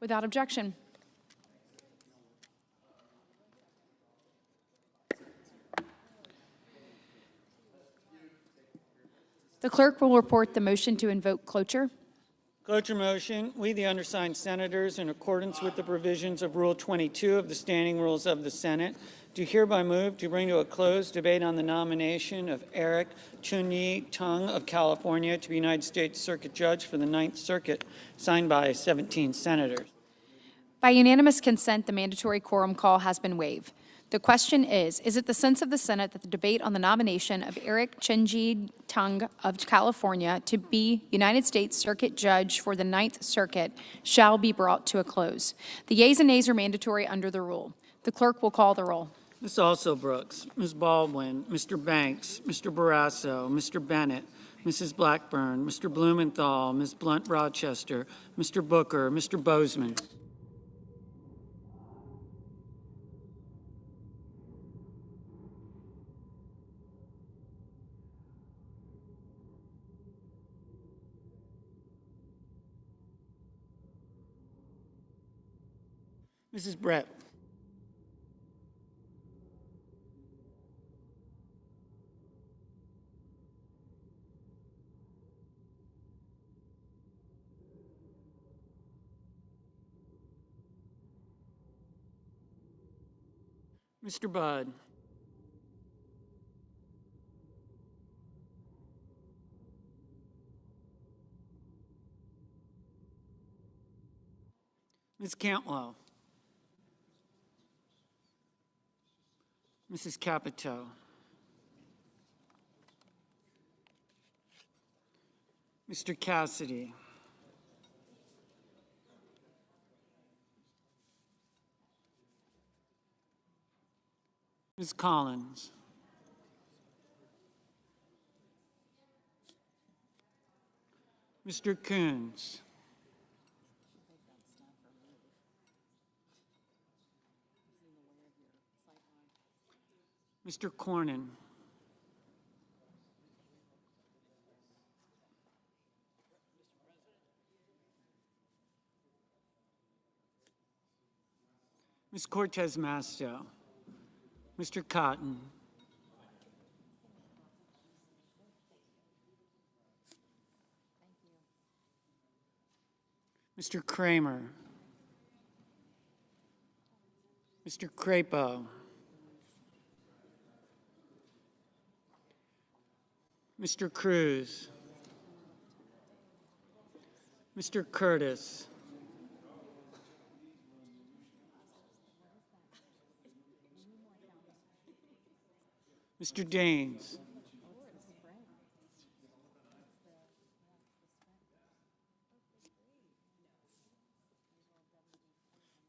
Without objection. The clerk will report the motion to invoke cloture. Cloture motion. We, the undersigned senators, in accordance with the provisions of Rule 22 of the Standing Rules of the Senate, do hereby move to bring to a close debate on the nomination of Eric Chunyi Tung of California to be United States Circuit Judge for the Ninth Circuit, signed by 17 senators. By unanimous consent, the mandatory quorum call has been waived. The question is it the sense of the Senate that the debate on the nomination of Eric Chunyi Tung of California to be United States Circuit Judge for the Ninth Circuit shall be brought to a close? The yeas and nays are mandatory under the rule. The clerk will call the roll. Ms. Also Brooks, Ms. Baldwin, Mr. Banks, Mr. Barrasso, Mr. Bennett, Mrs. Blackburn, Mr. Blumenthal, Ms. Blunt Rochester, Mr. Booker, Mr. Bozeman. Mrs. Brett. Mr. Budd. Ms. Cantwell. Mrs. Capito. Mr. Cassidy. Ms. Collins. Mr. Coons. Mr. Cornyn. Ms. Cortez Masto. Mr. Cotton. Mr. Kramer. Mr. Crapo. Mr. Cruz. Mr. Curtis. Mr. Daines.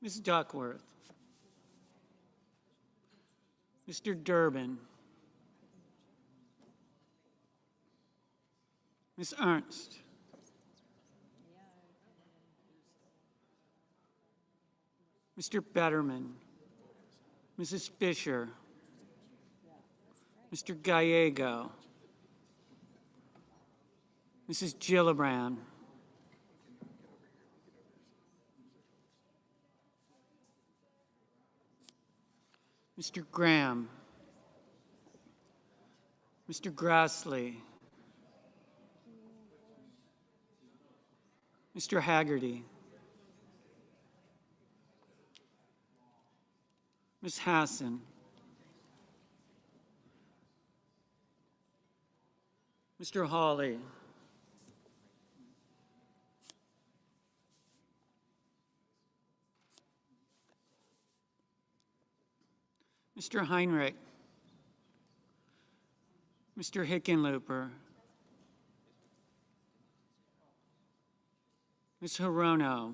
Ms. Duckworth. Mr. Durbin. Ms. Ernst. Mr. Betterman. Mrs. Fisher. Mr. Gallego. Mrs. Gillibrand. Mr. Graham. Mr. Grassley. Mr. Haggerty. Ms. Hassan. Mr. Hawley. Mr. Heinrich. Mr. Hickenlooper. Ms. Hirono.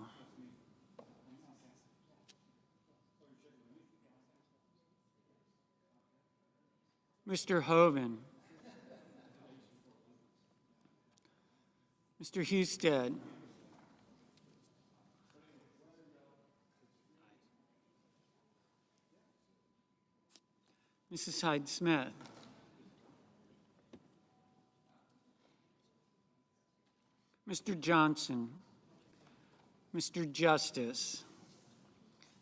Mr. Hoven. Mr. Husted. Mrs. Hyde-Smith. Mr. Johnson. Mr. Justice,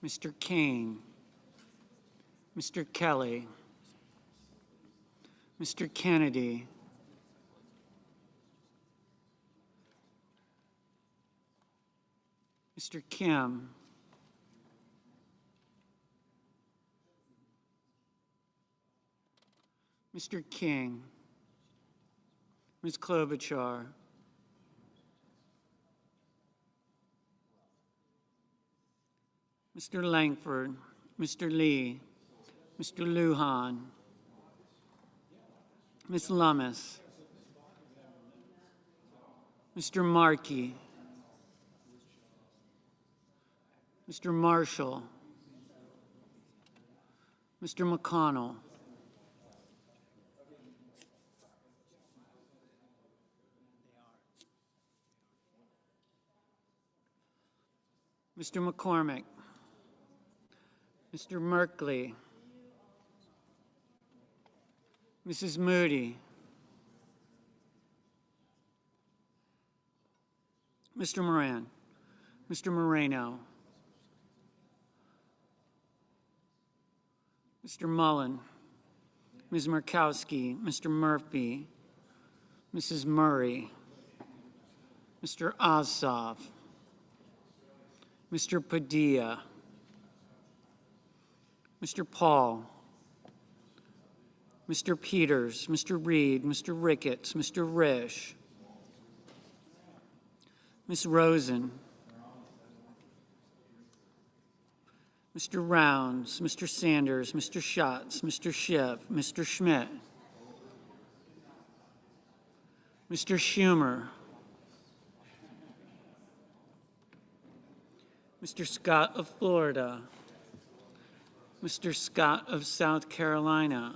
Mr. Kane, Mr. Kelly, Mr. Kennedy, Mr. Kim, Mr. King, Ms. Klobuchar, Mr. Langford, Mr. Lee, Mr. Lujan, Ms. Lummis, Mr. Markey, Mr. Marshall, Mr. McConnell, Mr. McCormick, Mr. Merkley, Mrs. Moody, Mr. Moran, Mr. Moreno, Mr. Mullen, Ms. Murkowski, Mr. Murphy, Mrs. Murray, Mr. Ossoff, Mr. Padilla, Mr. Paul, Mr. Peters, Mr. Reed, Mr. Ricketts, Mr. Risch, Ms. Rosen, Mr. Rounds, Mr. Sanders, Mr. Schatz, Mr. Schiff, Mr. Schmidt, Mr. Schumer, Mr. Scott of Florida, Mr. Scott of South Carolina,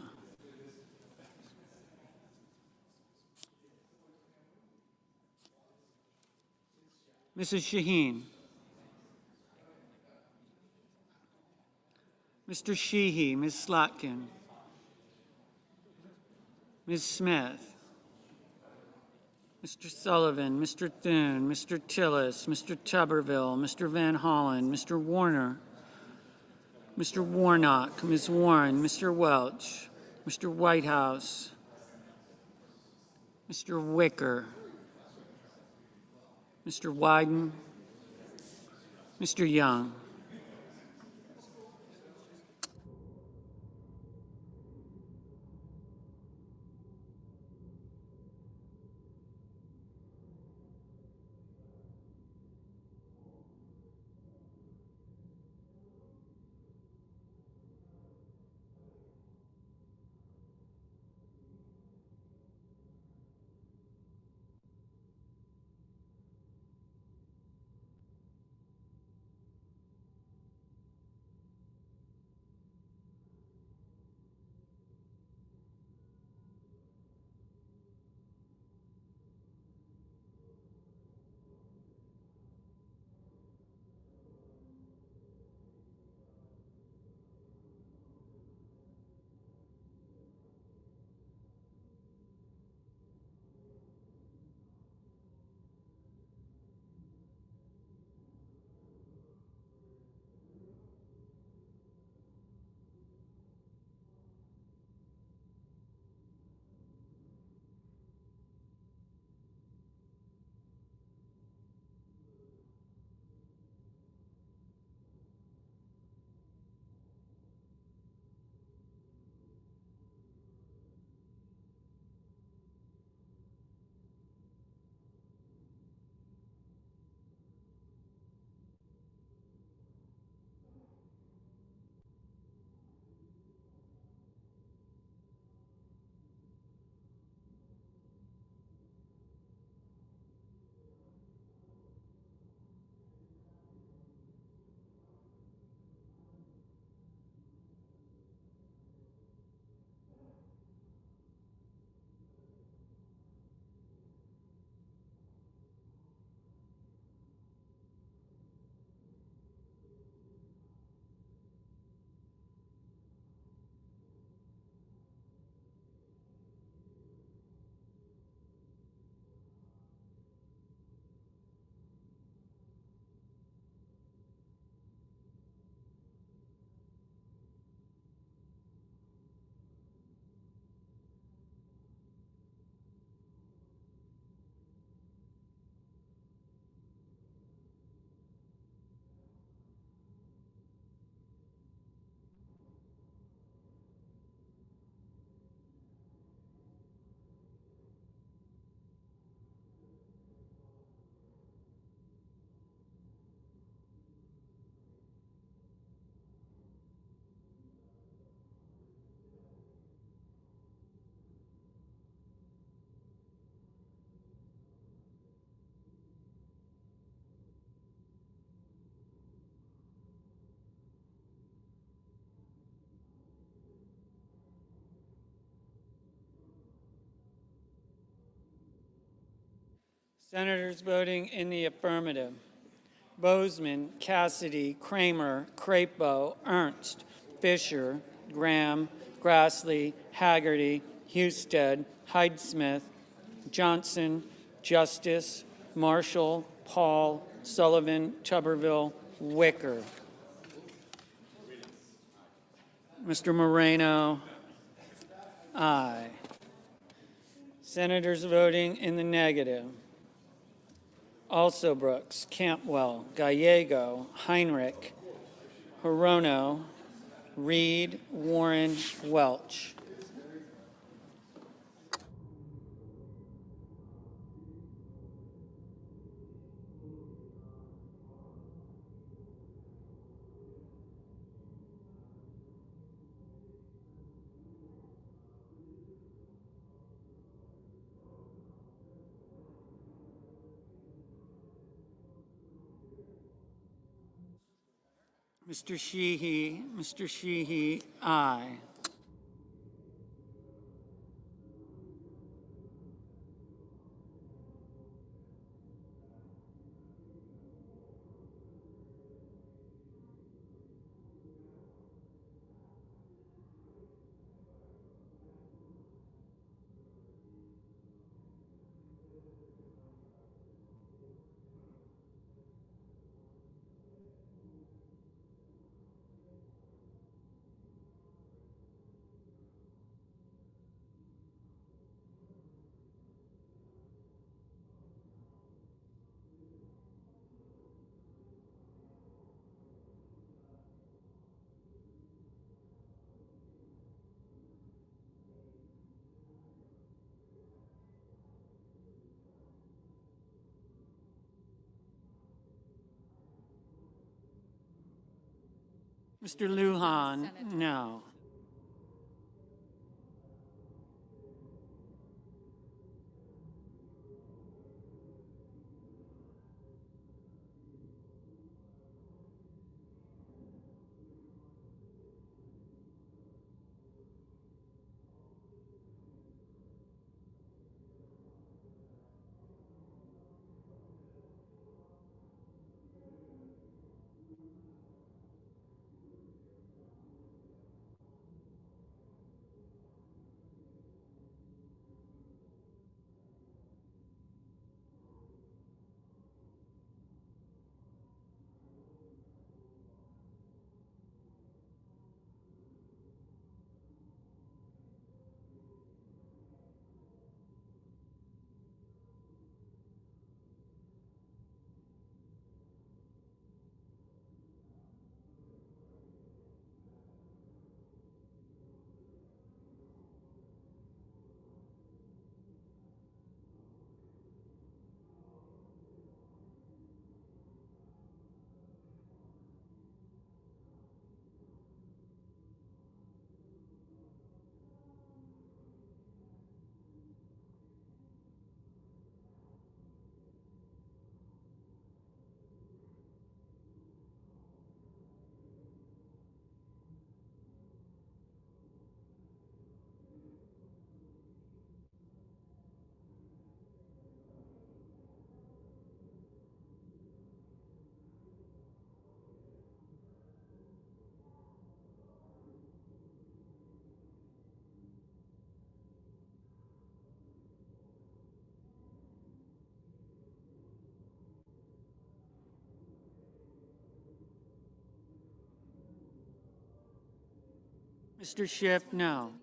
Mrs. Shaheen, Mr. Sheehy, Ms. Slotkin, Ms. Smith, Mr. Sullivan, Mr. Thune, Mr. Tillis, Mr. Tuberville, Mr. Van Hollen, Mr. Warner, Mr. Warnock, Ms. Warren, Mr. Welch, Mr. Whitehouse, Mr. Wicker, Mr. Wyden, Mr. Young. Senators voting in the affirmative: Bozeman, Cassidy, Kramer, Crapo, Ernst, Fisher, Graham, Grassley, Haggerty, Husted, Hyde-Smith, Johnson, Justice, Marshall, Paul, Sullivan, Tuberville, Wicker. Mr. Moreno, aye. Senators voting in the negative: Also Brooks, Campwell, Gallego, Heinrich, Hirono, Reed, Warren, Welch. Mr. Sheehy, aye. Mr. Lujan, no. Mr. Schiff, no.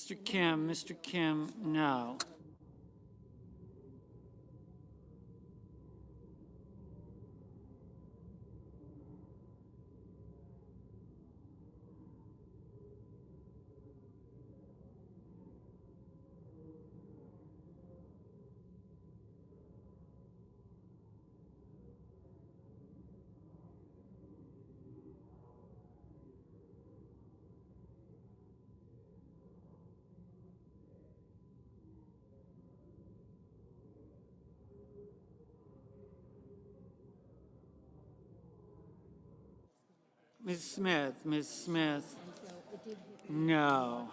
Mr. Kim, no. Ms. Smith, Ms. Smith. No.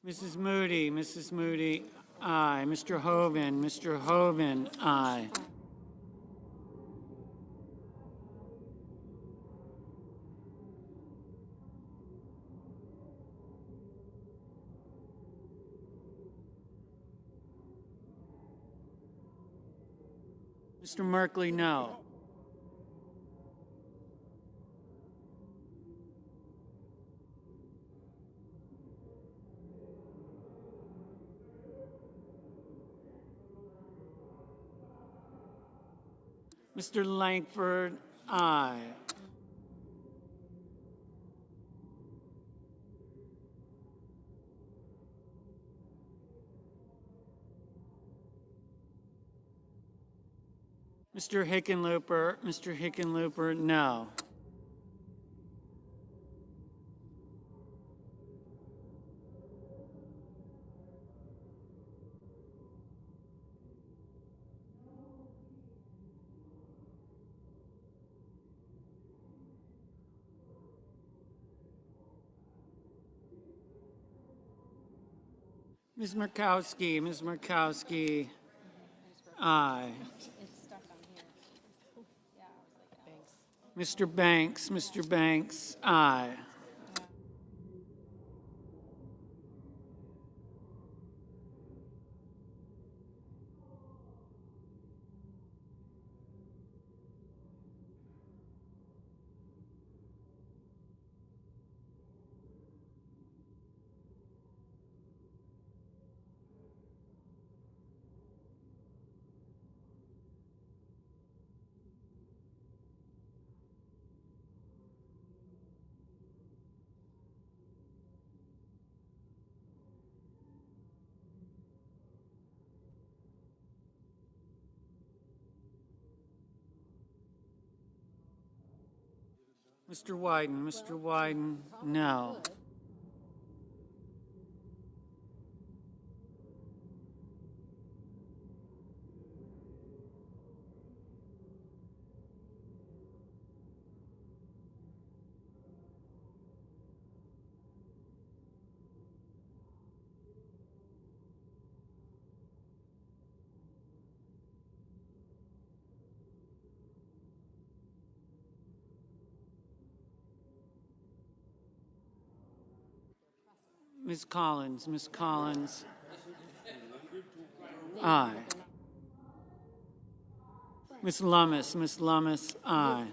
Mrs. Moody, aye. Mr. Hoven, aye. Mr. Merkley, no. Mr. Langford, aye. Mr. Hickenlooper, no. Ms. Murkowski, aye. Mr. Banks, aye. Mr. Wyden, no. Ms. Collins, aye. Ms. Lummis, aye.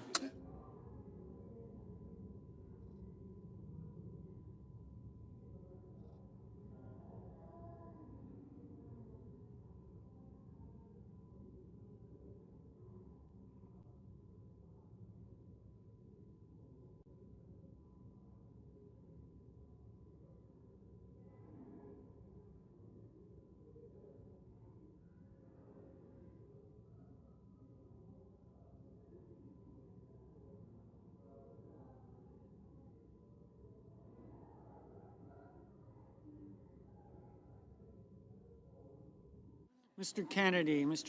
Mr.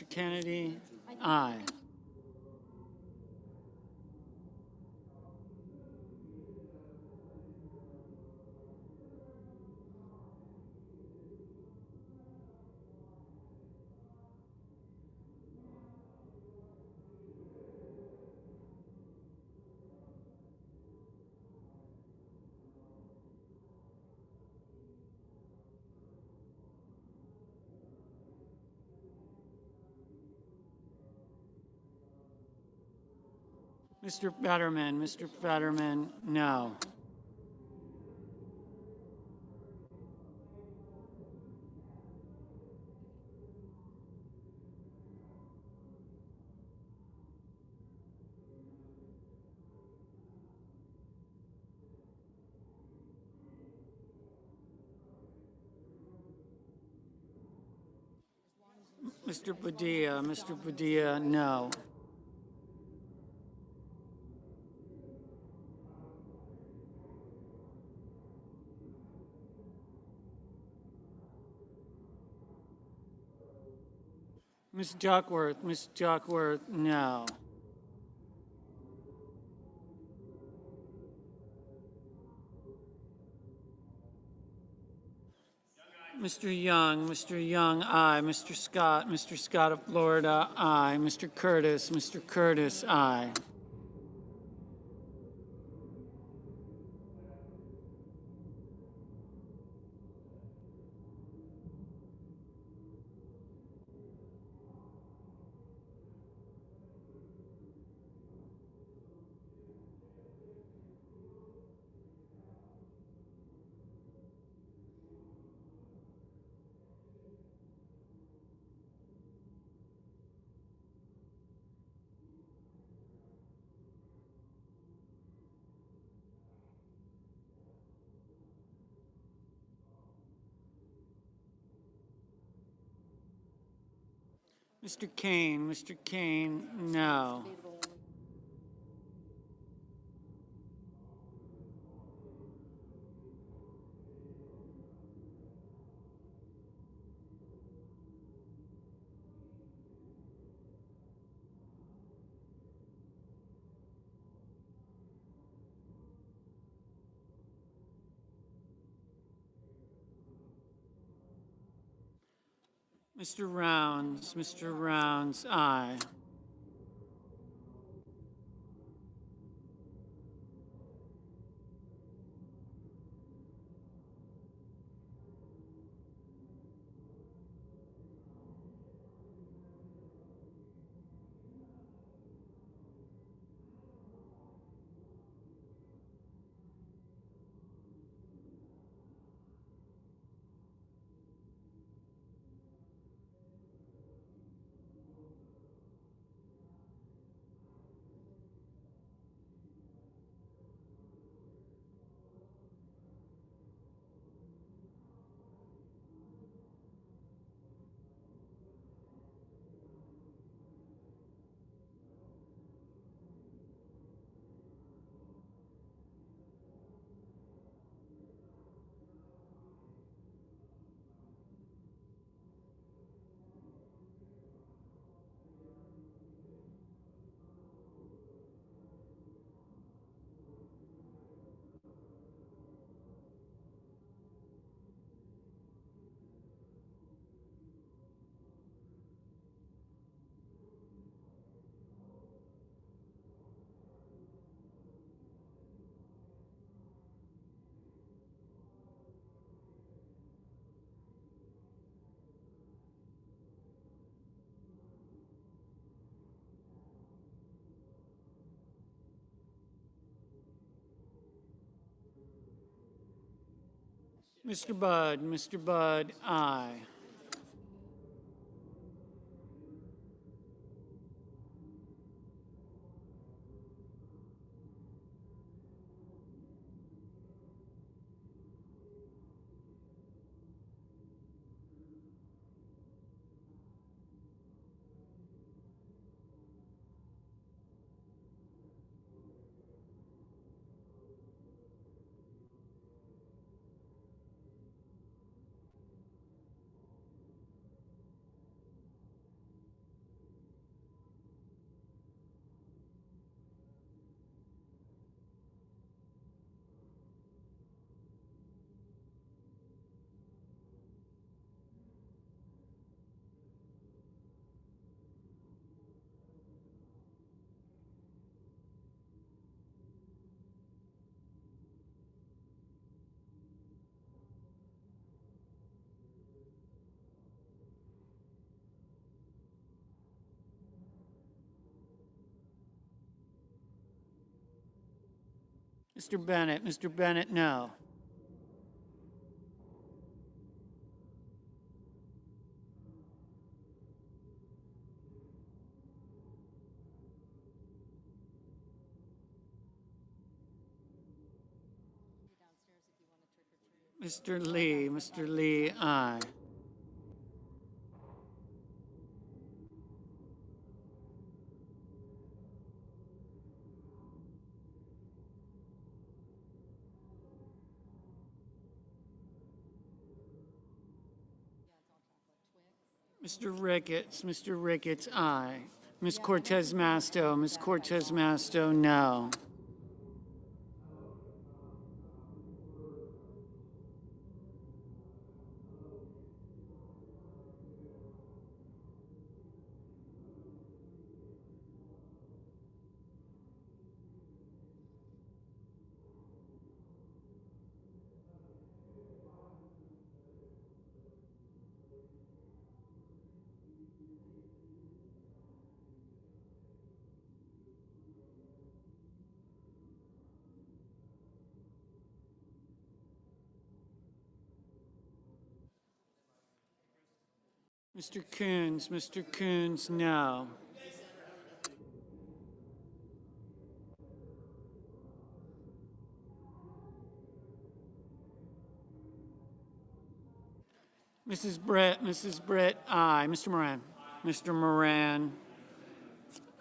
Kennedy, aye. Mr. Fetterman, no. Mr. Padilla, no. Ms. Duckworth, no. Mr. Young, aye. Mr. Scott of Florida, aye. Mr. Curtis, aye. Mr. Kane, no. Mr. Rounds, aye. Mr. Budd, aye. Mr. Bennett, no. Mr. Lee, aye. Mr. Ricketts, aye. Ms. Cortez Masto, no. Mr. Coons, no. Mrs. Brett, aye. Mr. Moran,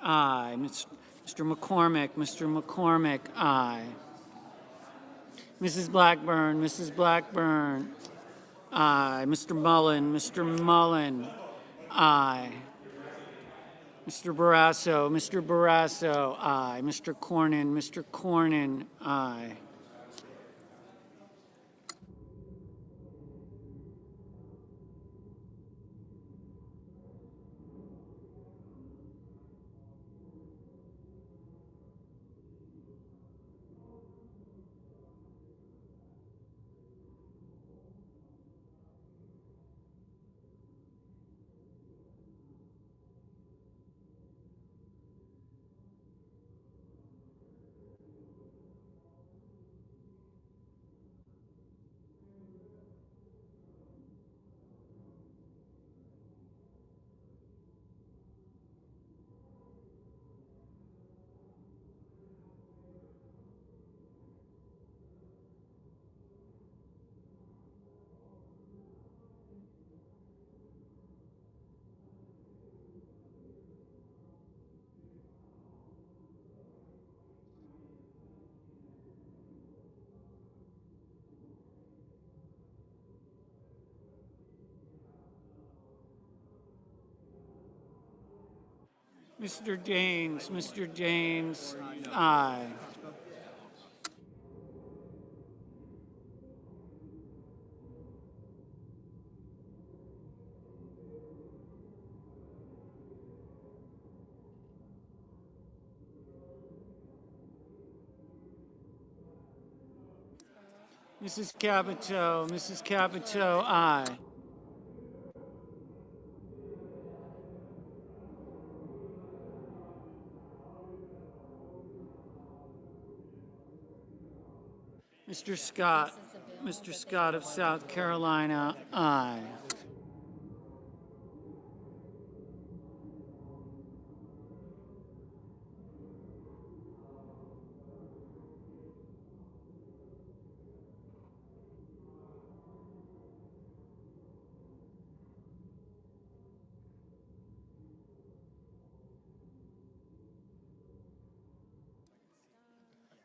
aye. Mr. McCormick, aye. Mrs. Blackburn, aye. Mr. Mullen, aye. Mr. Barrasso, aye. Mr. Cornyn, aye. Mr. Daines, aye. Mrs. Capito, aye. Mr. Scott of South Carolina, aye.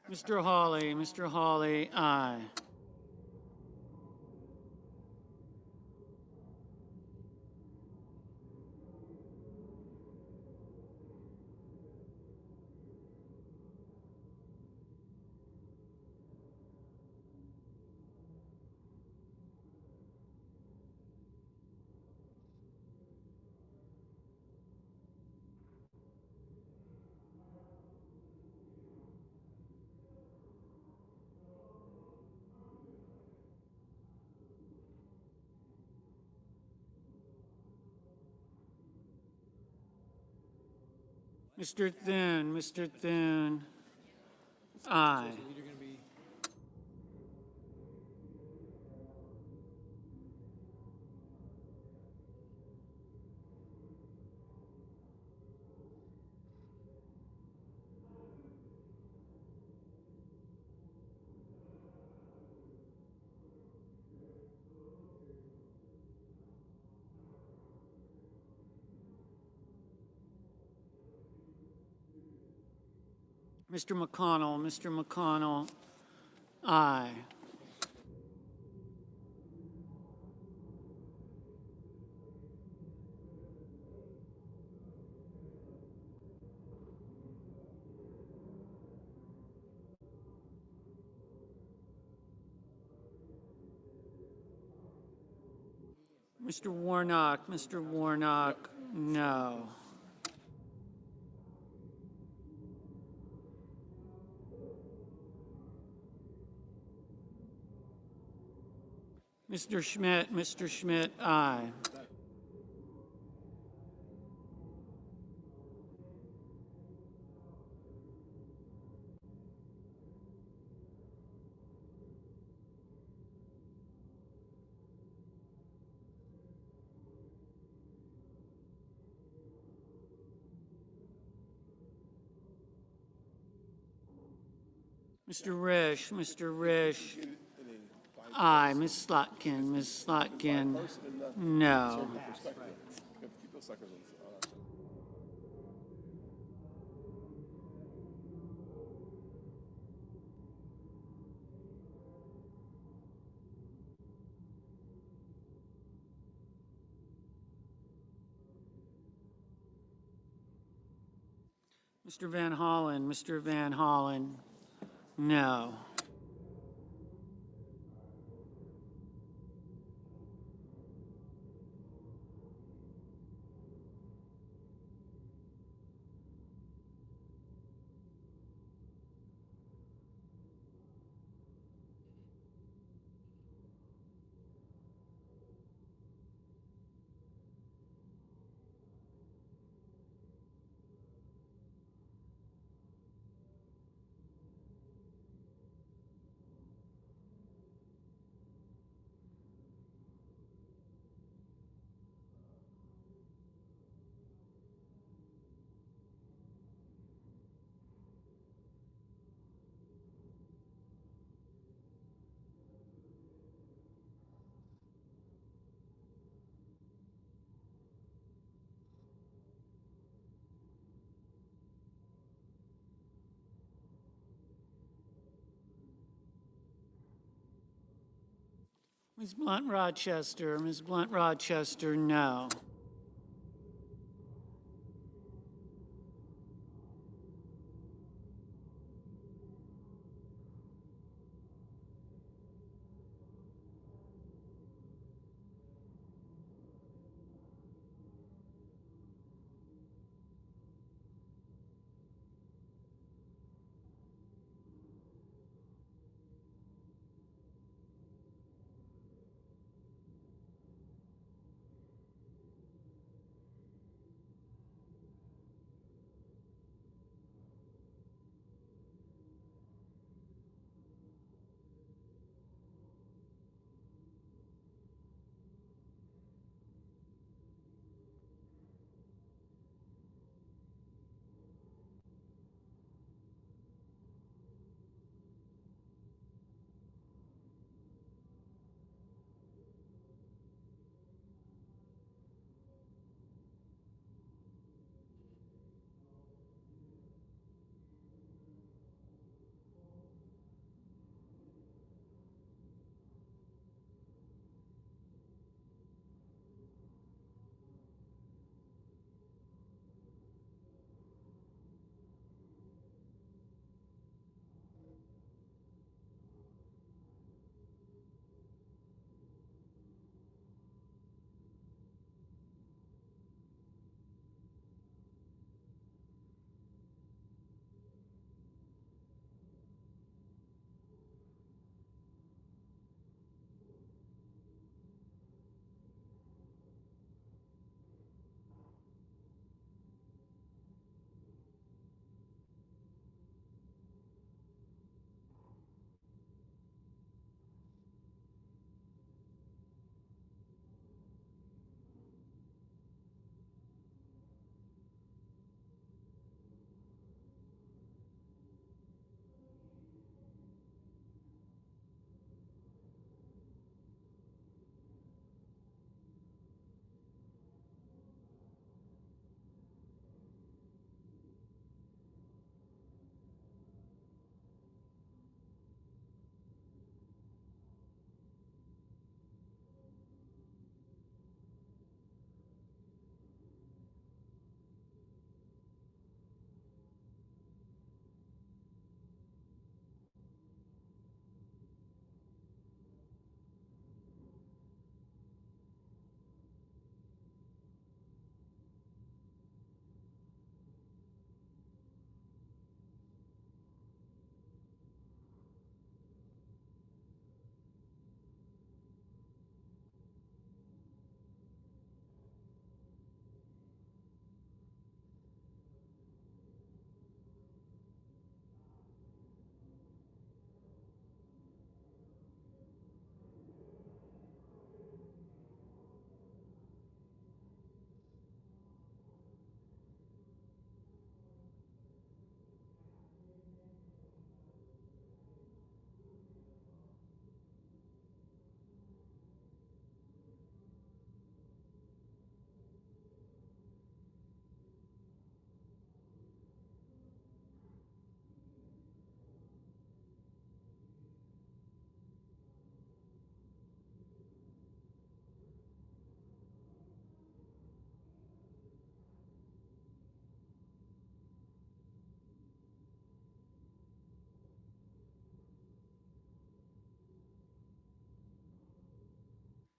Mr. Hawley, aye. Mr. Thune, aye. Mr. McConnell, aye. Mr. Warnock, no. Mr. Schmidt, aye. Mr. Risch, aye. Ms. Slotkin, no. Mr. Van Hollen, no. Ms. Blunt Rochester, no.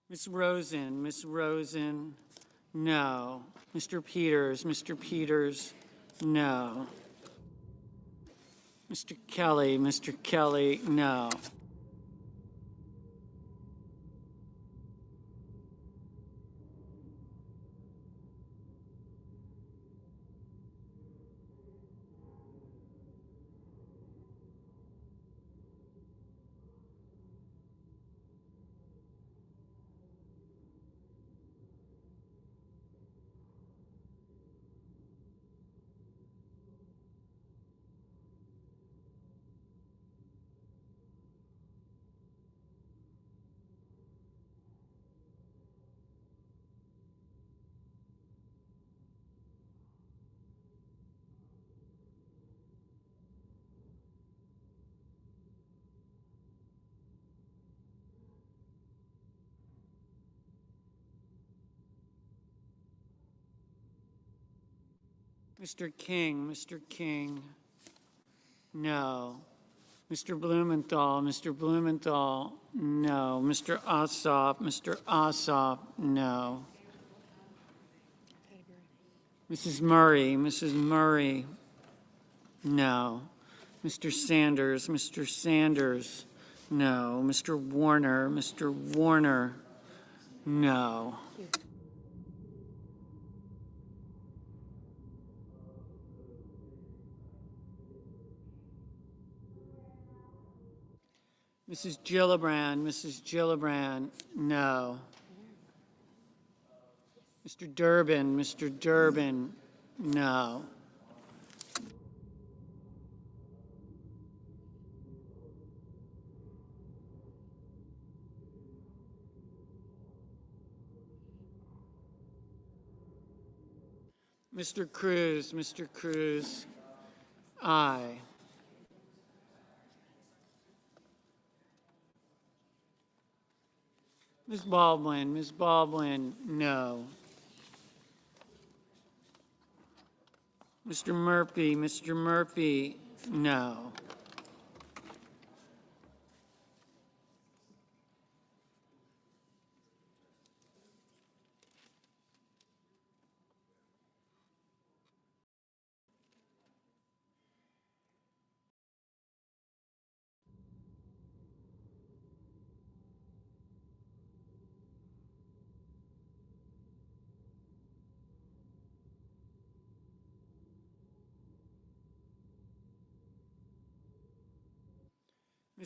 Ms. Rosen, no. Mr. Peters, no. Mr. Kelly, no. Mr. King, no. Mr. Blumenthal, no. Mr. Ossoff, no. Mrs. Murray, no. Mr. Sanders, no. Mr. Warner, no. Mrs. Gillibrand, no. Mr. Durbin, no. Mr. Cruz, aye. Ms. Baldwin, no. Mr. Murphy, no.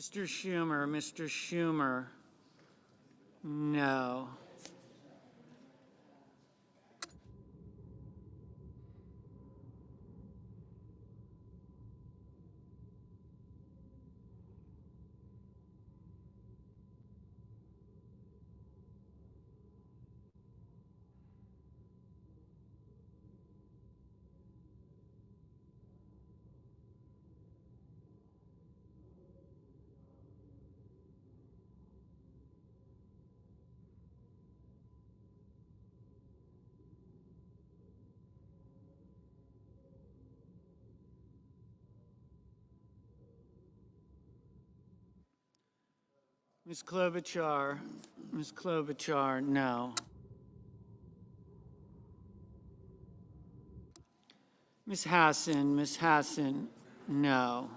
Mr. Schumer, no. Ms. Klobuchar, no. Ms. Hassan, no.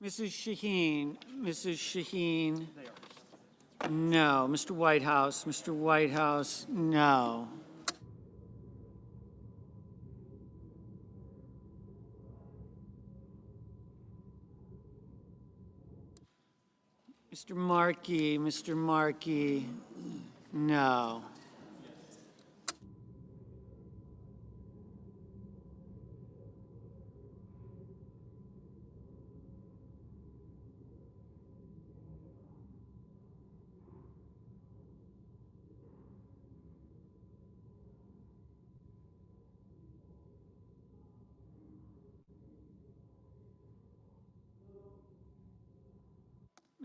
Mrs. Shaheen, Mrs. Shaheen, no. Mr. Whitehouse, no. Mr. Markey, no.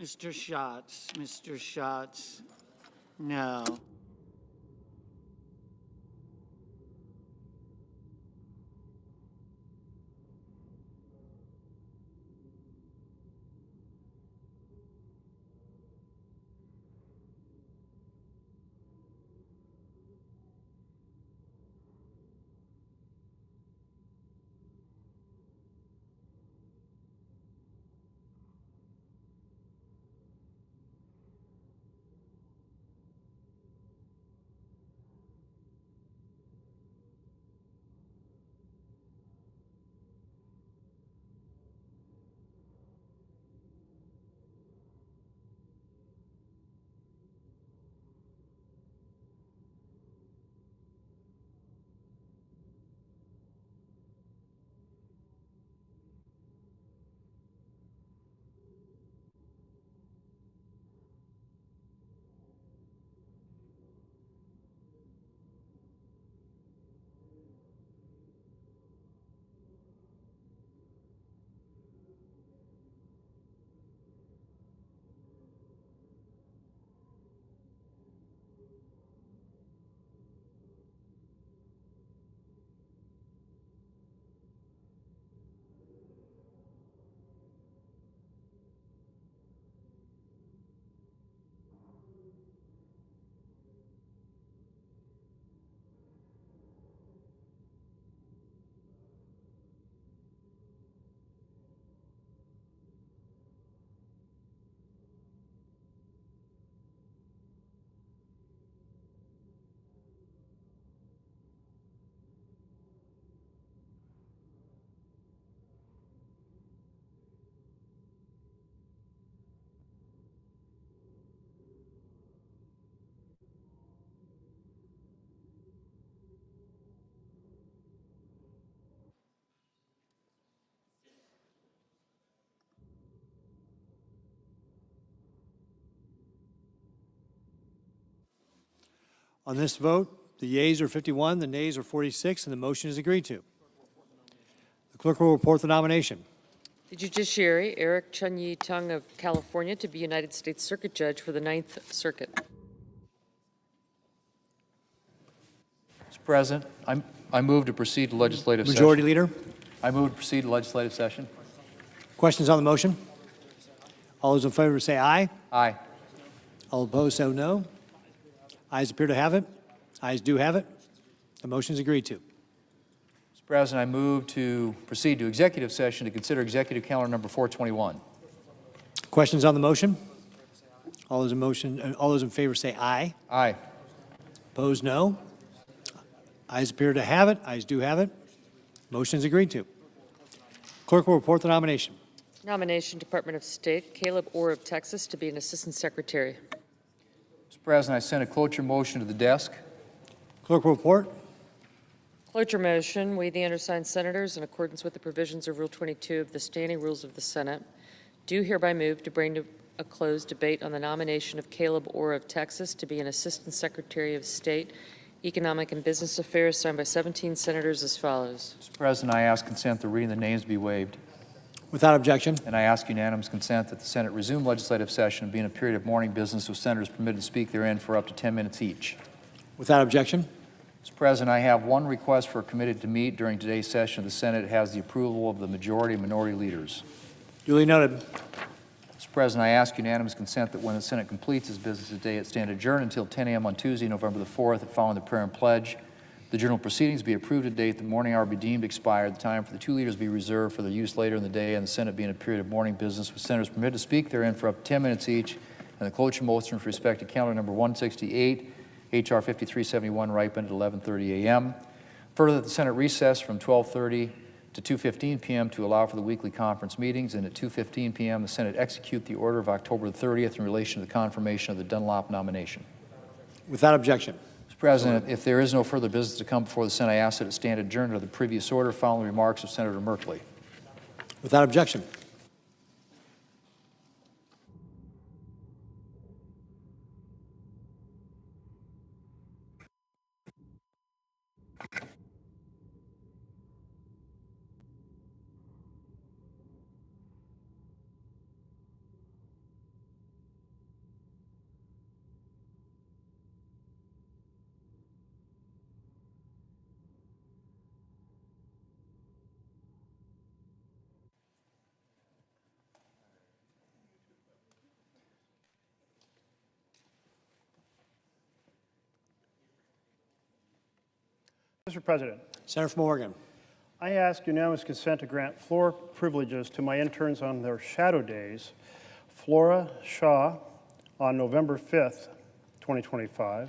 Mr. Schatz, no. On this vote, the yeas are 51, the nays are 46, and the motion is agreed to. The clerk will report the nomination. The judiciary, Eric Chun-Yi Tung of California, to be United States Circuit Judge for the Ninth Circuit. Mr. President, I move to proceed to legislative session. Majority Leader, I move to proceed to legislative session. questions on the motion? All those in favor say aye. Aye. All opposed say no. Ayes appear to have it. Ayes do have it. The motion is agreed to. Mr. President, I move to proceed to executive session to consider executive calendar number 421. Questions on the motion? All those in favor say aye. Aye. Opposed, no. Ayes appear to have it. Ayes do have it. Motion is agreed to. Clerk will report the nomination. Nomination, Department of State, Caleb Orr of Texas to be an Assistant Secretary. Mr. President, I send a cloture motion to the desk. Clerk will report. Cloture motion, we, the undersigned senators, in accordance with the provisions of Rule 22 of the Standing Rules of the Senate, do hereby move to bring to a closed debate on the nomination of Caleb Orr of Texas to be an Assistant Secretary of State, Economic and Business Affairs, signed by 17 senators as follows. Mr. President, I ask consent the reading of the names be waived. Without objection. And I ask unanimous consent that the Senate resume legislative session and be in a period of morning business with senators permitted to speak therein for up to 10 minutes each. Without objection. Mr. President, I have one request for a committee to meet during today's session of the Senate. It has the approval of the majority and minority leaders. Duly noted. Mr. President, I ask unanimous consent that when the Senate completes its business today, it stand adjourned until 10 a.m. on Tuesday, November the 4th, following the prayer and pledge. The journal proceedings be approved at date, the morning hour be deemed expired, the time for the 2 leaders be reserved for their use later in the day, and the Senate be in a period of morning business with senators permitted to speak therein for up to 10 minutes each, and the cloture motion with respect to calendar number 168, H.R. 5371, ripened at 11:30 a.m. Further, that the Senate recess from 12:30 to 2:15 p.m. to allow for the weekly conference meetings, and at 2:15 p.m. the Senate execute the order of October 30th in relation to the confirmation of the Dunlop nomination. Without objection. Mr. President, if there is no further business to come before the Senate, I ask that it stand adjourned to the previous order following the remarks of Senator Merkley. Without objection. Mr. President, Senator from Oregon. I ask unanimous consent to grant floor privileges to my interns on their shadow days, Flora Shaw on November 5th, 2025,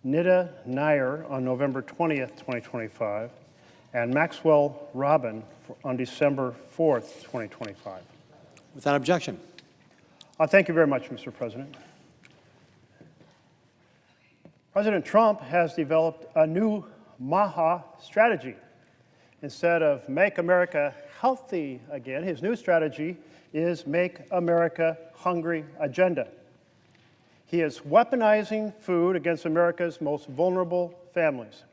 Nida Nair on November 20th, 2025, and Maxwell Robin on December 4th, 2025. Without objection. Thank you very much, Mr. President. President Trump has developed a new MAHA strategy. Instead of Make America Healthy Again, his new strategy is Make America Hungry Agenda. He is weaponizing food against America's most vulnerable families.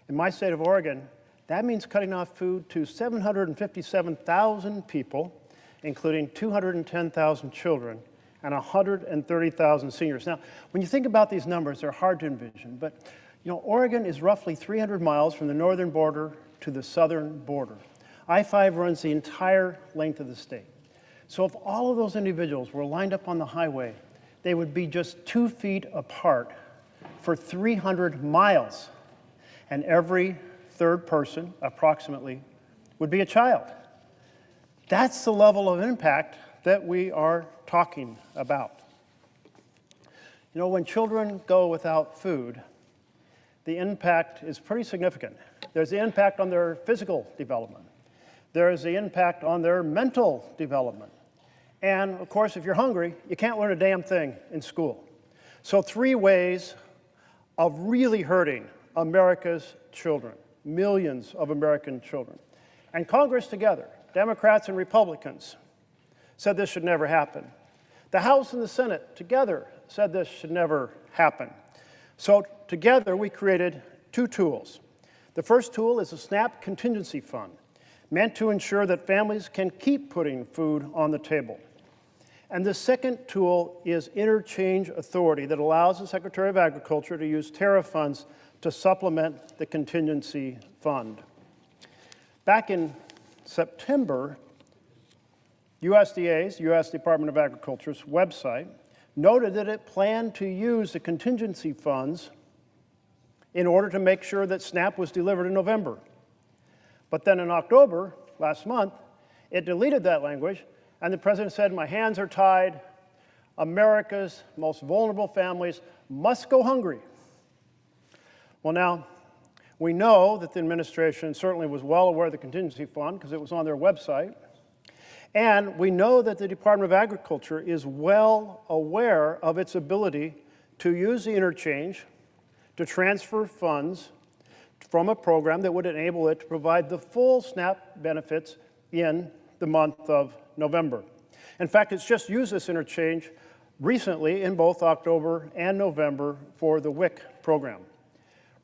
In my state of Oregon, that means cutting off food to 757,000 people, including 210,000 children and 130,000 seniors. Now, when you think about these numbers, they're hard to envision, but you know, Oregon is roughly 300 miles from the northern border to the southern border. I-5 runs the entire length of the state. So if all of those individuals were lined up on the highway, they would be just 2 feet apart for 300 miles. And every third person, approximately, would be a child. That's the level of impact that we are talking about. You know, when children go without food, the impact is pretty significant. There's the impact on their physical development. There's the impact on their mental development. And of course, if you're hungry, you can't learn a damn thing in school. So 3 ways of really hurting America's children, millions of American children. And Congress together, Democrats and Republicans, said this should never happen. The House and the Senate together said this should never happen. So together, we created 2 tools. The first tool is a SNAP contingency fund, meant to ensure that families can keep putting food on the table. And the second tool is interchange authority that allows the Secretary of Agriculture to use tariff funds to supplement the contingency fund. Back in September, USDA's, U.S. Department of Agriculture's website, noted that it planned to use the contingency funds in order to make sure that SNAP was delivered in November. But then in October, last month, it deleted that language, and the president said, my hands are tied. America's most vulnerable families must go hungry. Well, now, we know that the administration certainly was well aware of the contingency fund because it was on their website. And we know that the Department of Agriculture is well aware of its ability to use the interchange to transfer funds from a program that would enable it to provide the full SNAP benefits in the month of November. In fact, it's just used this interchange recently in both October and November for the WIC program.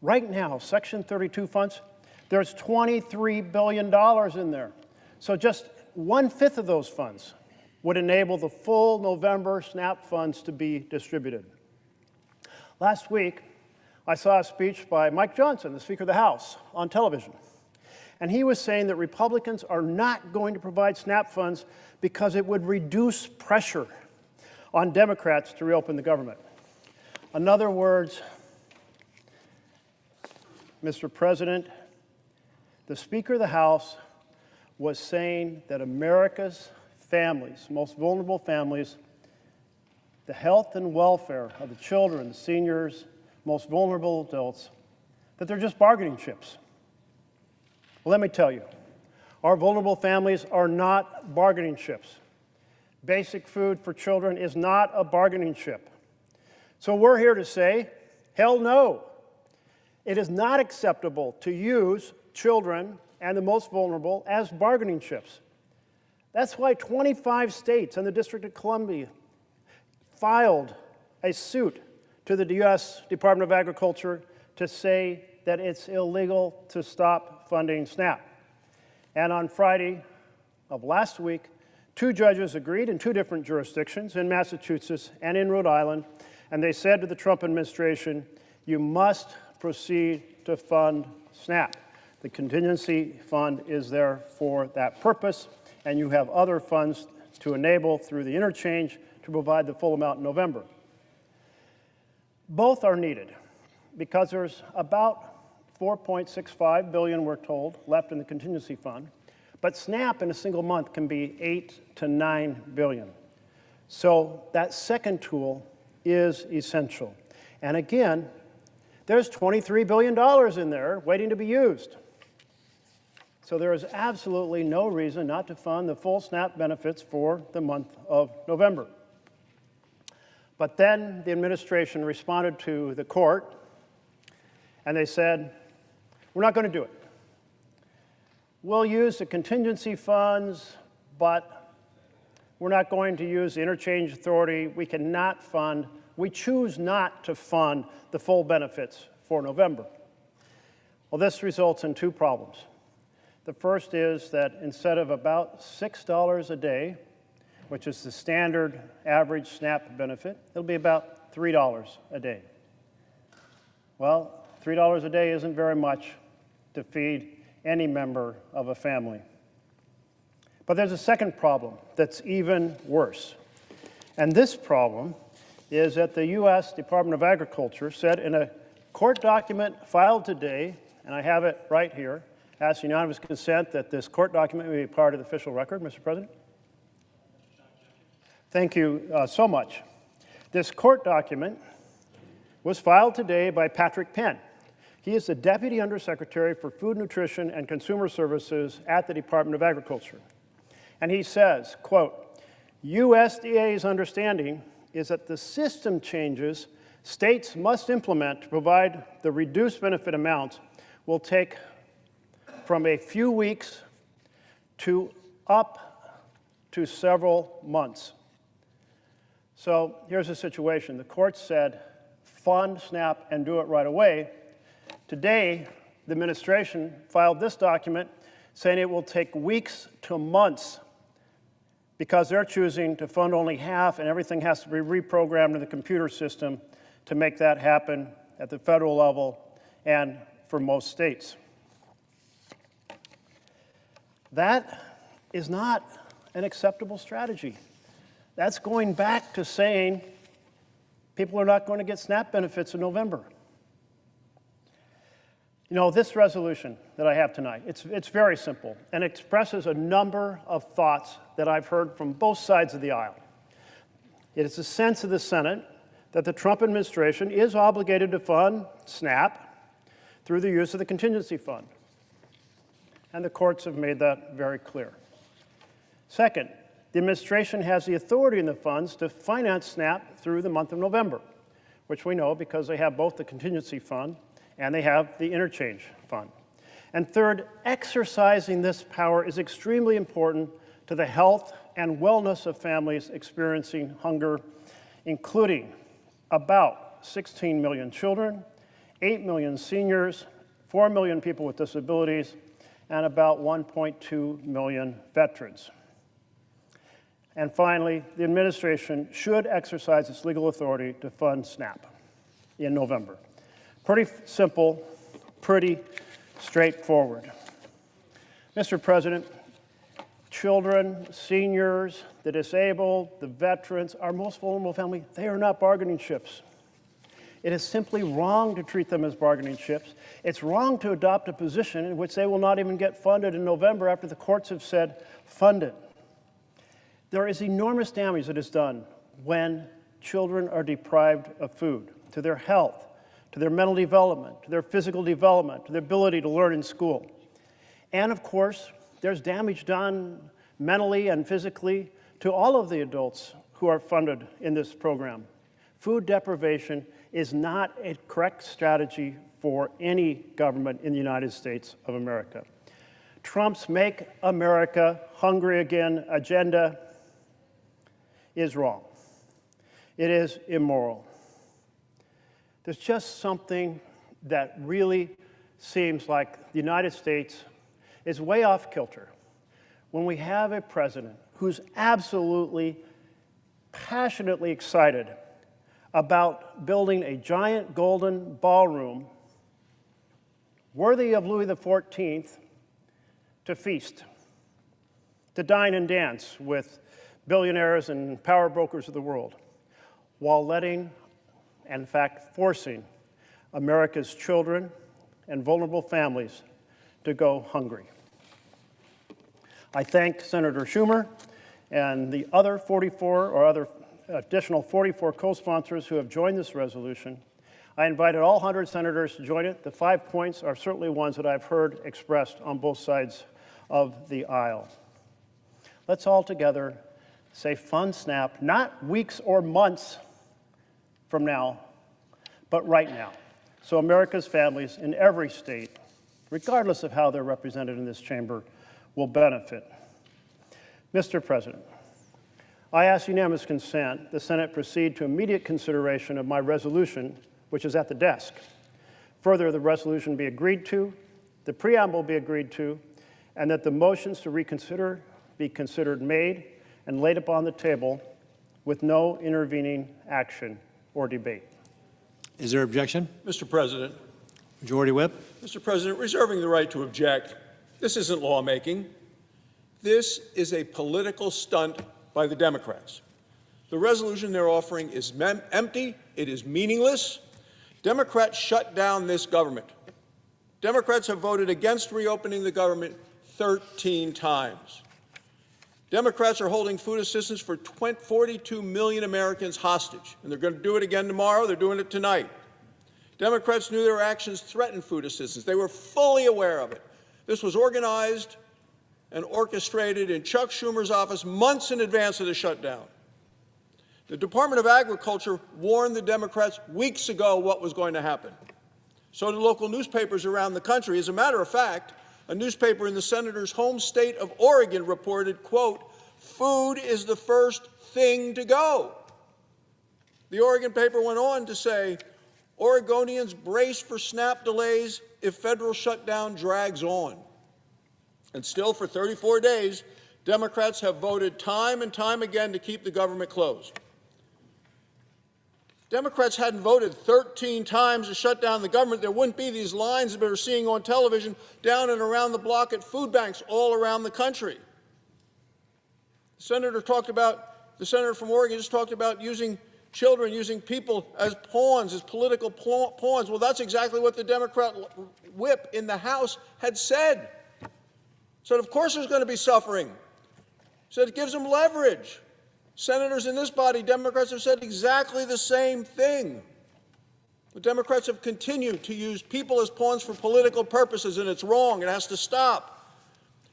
Right now, Section 32 funds, there's $23 billion in there. So just 1/5 of those funds would enable the full November SNAP funds to be distributed. Last week, I saw a speech by Mike Johnson, the Speaker of the House, on television. And he was saying that Republicans are not going to provide SNAP funds because it would reduce pressure on Democrats to reopen the government. In other words, Mr. President, the Speaker of the House was saying that America's families, most vulnerable families, the health and welfare of the children, the seniors, most vulnerable adults, that they're just bargaining chips. Well, let me tell you, our vulnerable families are not bargaining chips. Basic food for children is not a bargaining chip. So we're here to say, hell no. It is not acceptable to use children and the most vulnerable as bargaining chips. That's why 25 states and the District of Columbia filed a suit to the U.S. Department of Agriculture to say that it's illegal to stop funding SNAP. And on Friday of last week, 2 judges agreed in 2 different jurisdictions, in Massachusetts and in Rhode Island, and they said to the Trump administration, you must proceed to fund SNAP. The contingency fund is there for that purpose, and you have other funds to enable through the interchange to provide the full amount in November. Both are needed because there's about $4.65 billion, we're told, left in the contingency fund, but SNAP in a single month can be $8 to $9 billion. So that second tool is essential. And again, there's $23 billion in there waiting to be used. So there is absolutely no reason not to fund the full SNAP benefits for the month of November. But then the administration responded to the court, and they said, we're not going to do it. We'll use the contingency funds, but we're not going to use the interchange authority. We cannot fund, we choose not to fund the full benefits for November. Well, this results in 2 problems. The first is that instead of about $6 a day, which is the standard average SNAP benefit, it'll be about $3 a day. Well, $3 a day isn't very much to feed any member of a family. But there's a second problem that's even worse. And this problem is that the U.S. Department of Agriculture said in a court document filed today, and I have it right here, ask unanimous consent that this court document may be part of the official record, Mr. President. Thank you so much. This court document was filed today by Patrick Penn. He is the Deputy Undersecretary for Food, Nutrition, and Consumer Services at the Department of Agriculture. And he says, quote, USDA's understanding is that the system changes states must implement to provide the reduced benefit amounts will take from a few weeks to up to several months. So here's the situation. The court said, fund SNAP and do it right away. Today, the administration filed this document saying it will take weeks to months because they're choosing to fund only half and everything has to be reprogrammed in the computer system to make that happen at the federal level and for most states. That is not an acceptable strategy. That's going back to saying people are not going to get SNAP benefits in November. You know, this resolution that I have tonight, it's very simple and expresses a number of thoughts that I've heard from both sides of the aisle. It is a sense of the Senate that the Trump administration is obligated to fund SNAP through the use of the contingency fund. And the courts have made that very clear. Second, the administration has the authority in the funds to finance SNAP through the month of November, which we know because they have both the contingency fund and they have the interchange fund. And third, exercising this power is extremely important to the health and wellness of families experiencing hunger, including about 16 million children, 8 million seniors, 4 million people with disabilities, and about 1.2 million veterans. And finally, the administration should exercise its legal authority to fund SNAP in November. Pretty simple, pretty straightforward. Mr. President, children, seniors, the disabled, the veterans, our most vulnerable family, they are not bargaining chips. It is simply wrong to treat them as bargaining chips. It's wrong to adopt a position in which they will not even get funded in November after the courts have said, fund it. There is enormous damage that is done when children are deprived of food, to their health, to their mental development, to their physical development, to their ability to learn in school. And of course, there's damage done mentally and physically to all of the adults who are funded in this program. Food deprivation is not a correct strategy for any government in the United States of America. Trump's Make America Hungry Again agenda is wrong. It is immoral. There's just something that really seems like the United States is way off kilter when we have a president who's absolutely passionately excited about building a giant golden ballroom worthy of Louis XIV to feast, to dine and dance with billionaires and power brokers of the world, while letting, in fact, forcing America's children and vulnerable families to go hungry. I thank Senator Schumer and the other 44 or other additional 44 co-sponsors who have joined this resolution. I invited all 100 senators to join it. The 5 points are certainly ones that I've heard expressed on both sides of the aisle. Let's all together say fund SNAP, not weeks or months from now, but right now, so America's families in every state, regardless of how they're represented in this chamber, will benefit. Mr. President, I ask unanimous consent the Senate proceed to immediate consideration of my resolution, which is at the desk. Further, the resolution be agreed to, the preamble be agreed to, and that the motions to reconsider be considered made and laid upon the table with no intervening action or debate. Is there objection? Mr. President. Majority Whip. Mr. President, reserving the right to object. This isn't lawmaking. This is a political stunt by the Democrats. The resolution they're offering is empty. It is meaningless. Democrats shut down this government. Democrats have voted against reopening the government 13 times. Democrats are holding food assistance for 42 million Americans hostage, and they're going to do it again tomorrow. They're doing it tonight. Democrats knew their actions threatened food assistance. They were fully aware of it. This was organized and orchestrated in Chuck Schumer's office months in advance of the shutdown. The Department of Agriculture warned the Democrats weeks ago what was going to happen. So did local newspapers around the country. As a matter of fact, a newspaper in the senator's home state of Oregon reported, quote, "Food is the first thing to go." The Oregon paper went on to say, Oregonians brace for SNAP delays if federal shutdown drags on. And still, for 34 days, Democrats have voted time and time again to keep the government closed. Democrats hadn't voted 13 times to shut down the government, there wouldn't be these lines that we're seeing on television down and around the block at food banks all around the country. The senator from Oregon just talked about using children, using people as pawns, as political pawns. Well, that's exactly what the Democrat whip in the House had said. Said, of course there's going to be suffering. Said it gives them leverage. Senators in this body, Democrats, have said exactly the same thing. The Democrats have continued to use people as pawns for political purposes, and it's wrong. It has to stop.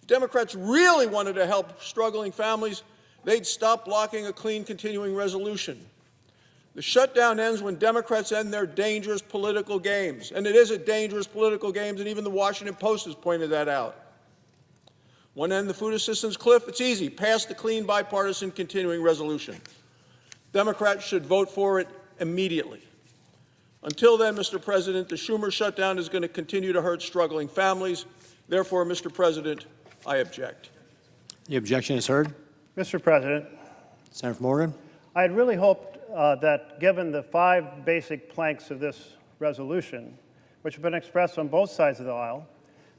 If Democrats really wanted to help struggling families, they'd stop blocking a clean continuing resolution. The shutdown ends when Democrats end their dangerous political games. And it is a dangerous political game, and even the Washington Post has pointed that out. Want to end the food assistance cliff? It's easy. Pass the clean bipartisan continuing resolution. Democrats should vote for it immediately. Until then, Mr. President, the Schumer shutdown is going to continue to hurt struggling families. Therefore, Mr. President, I object. The objection is heard. Mr. President, Senator Morgan. I had really hoped that given the 5 basic planks of this resolution, which have been expressed on both sides of the aisle,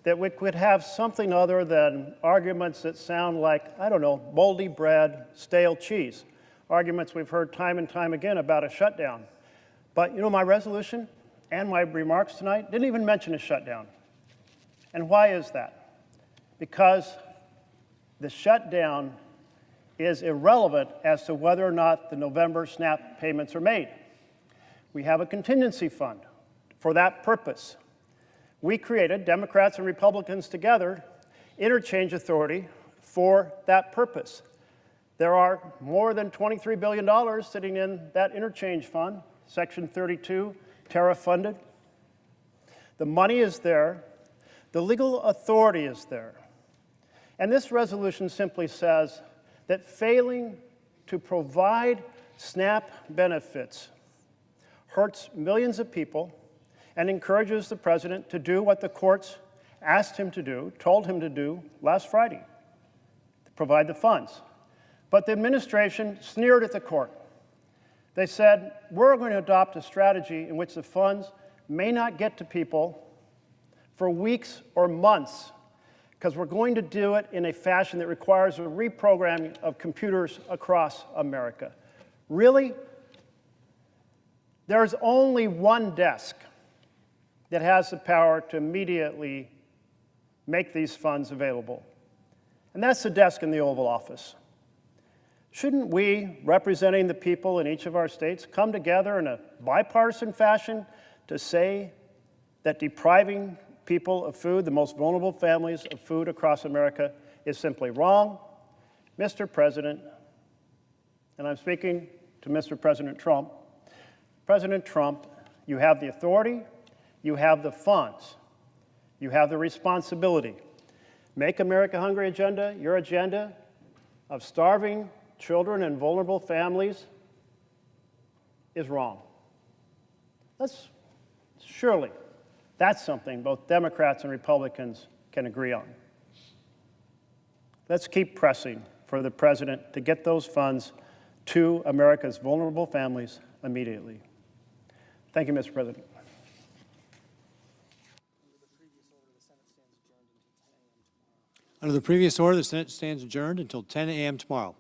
that we could have something other than arguments that sound like, I don't know, moldy bread, stale cheese, arguments we've heard time and time again about a shutdown. But you know, my resolution and my remarks tonight didn't even mention a shutdown. And why is that? Because the shutdown is irrelevant as to whether or not the November SNAP payments are made. We have a contingency fund for that purpose. We created, Democrats and Republicans together, interchange authority for that purpose. There are more than $23 billion sitting in that interchange fund, Section 32, tariff funded. The money is there. The legal authority is there. And this resolution simply says that failing to provide SNAP benefits hurts millions of people and encourages the president to do what the courts asked him to do, told him to do last Friday, to provide the funds. But the administration sneered at the court. They said, we're going to adopt a strategy in which the funds may not get to people for weeks or months, because we're going to do it in a fashion that requires a reprogramming of computers across America. Really? There's only one desk that has the power to immediately make these funds available, and that's the desk in the Oval Office. Shouldn't we, representing the people in each of our states, come together in a bipartisan fashion to say that depriving people of food, the most vulnerable families of food across America, is simply wrong? Mr. President, and I'm speaking to Mr. President Trump, you have the authority, you have the funds, you have the responsibility. Make America Hungry agenda, your agenda of starving children and vulnerable families, is wrong. Surely, that's something both Democrats and Republicans can agree on. Let's keep pressing for the president to get those funds to America's vulnerable families immediately. Thank you, Mr. President. Under the previous order, the Senate stands adjourned until 10 a.m. tomorrow.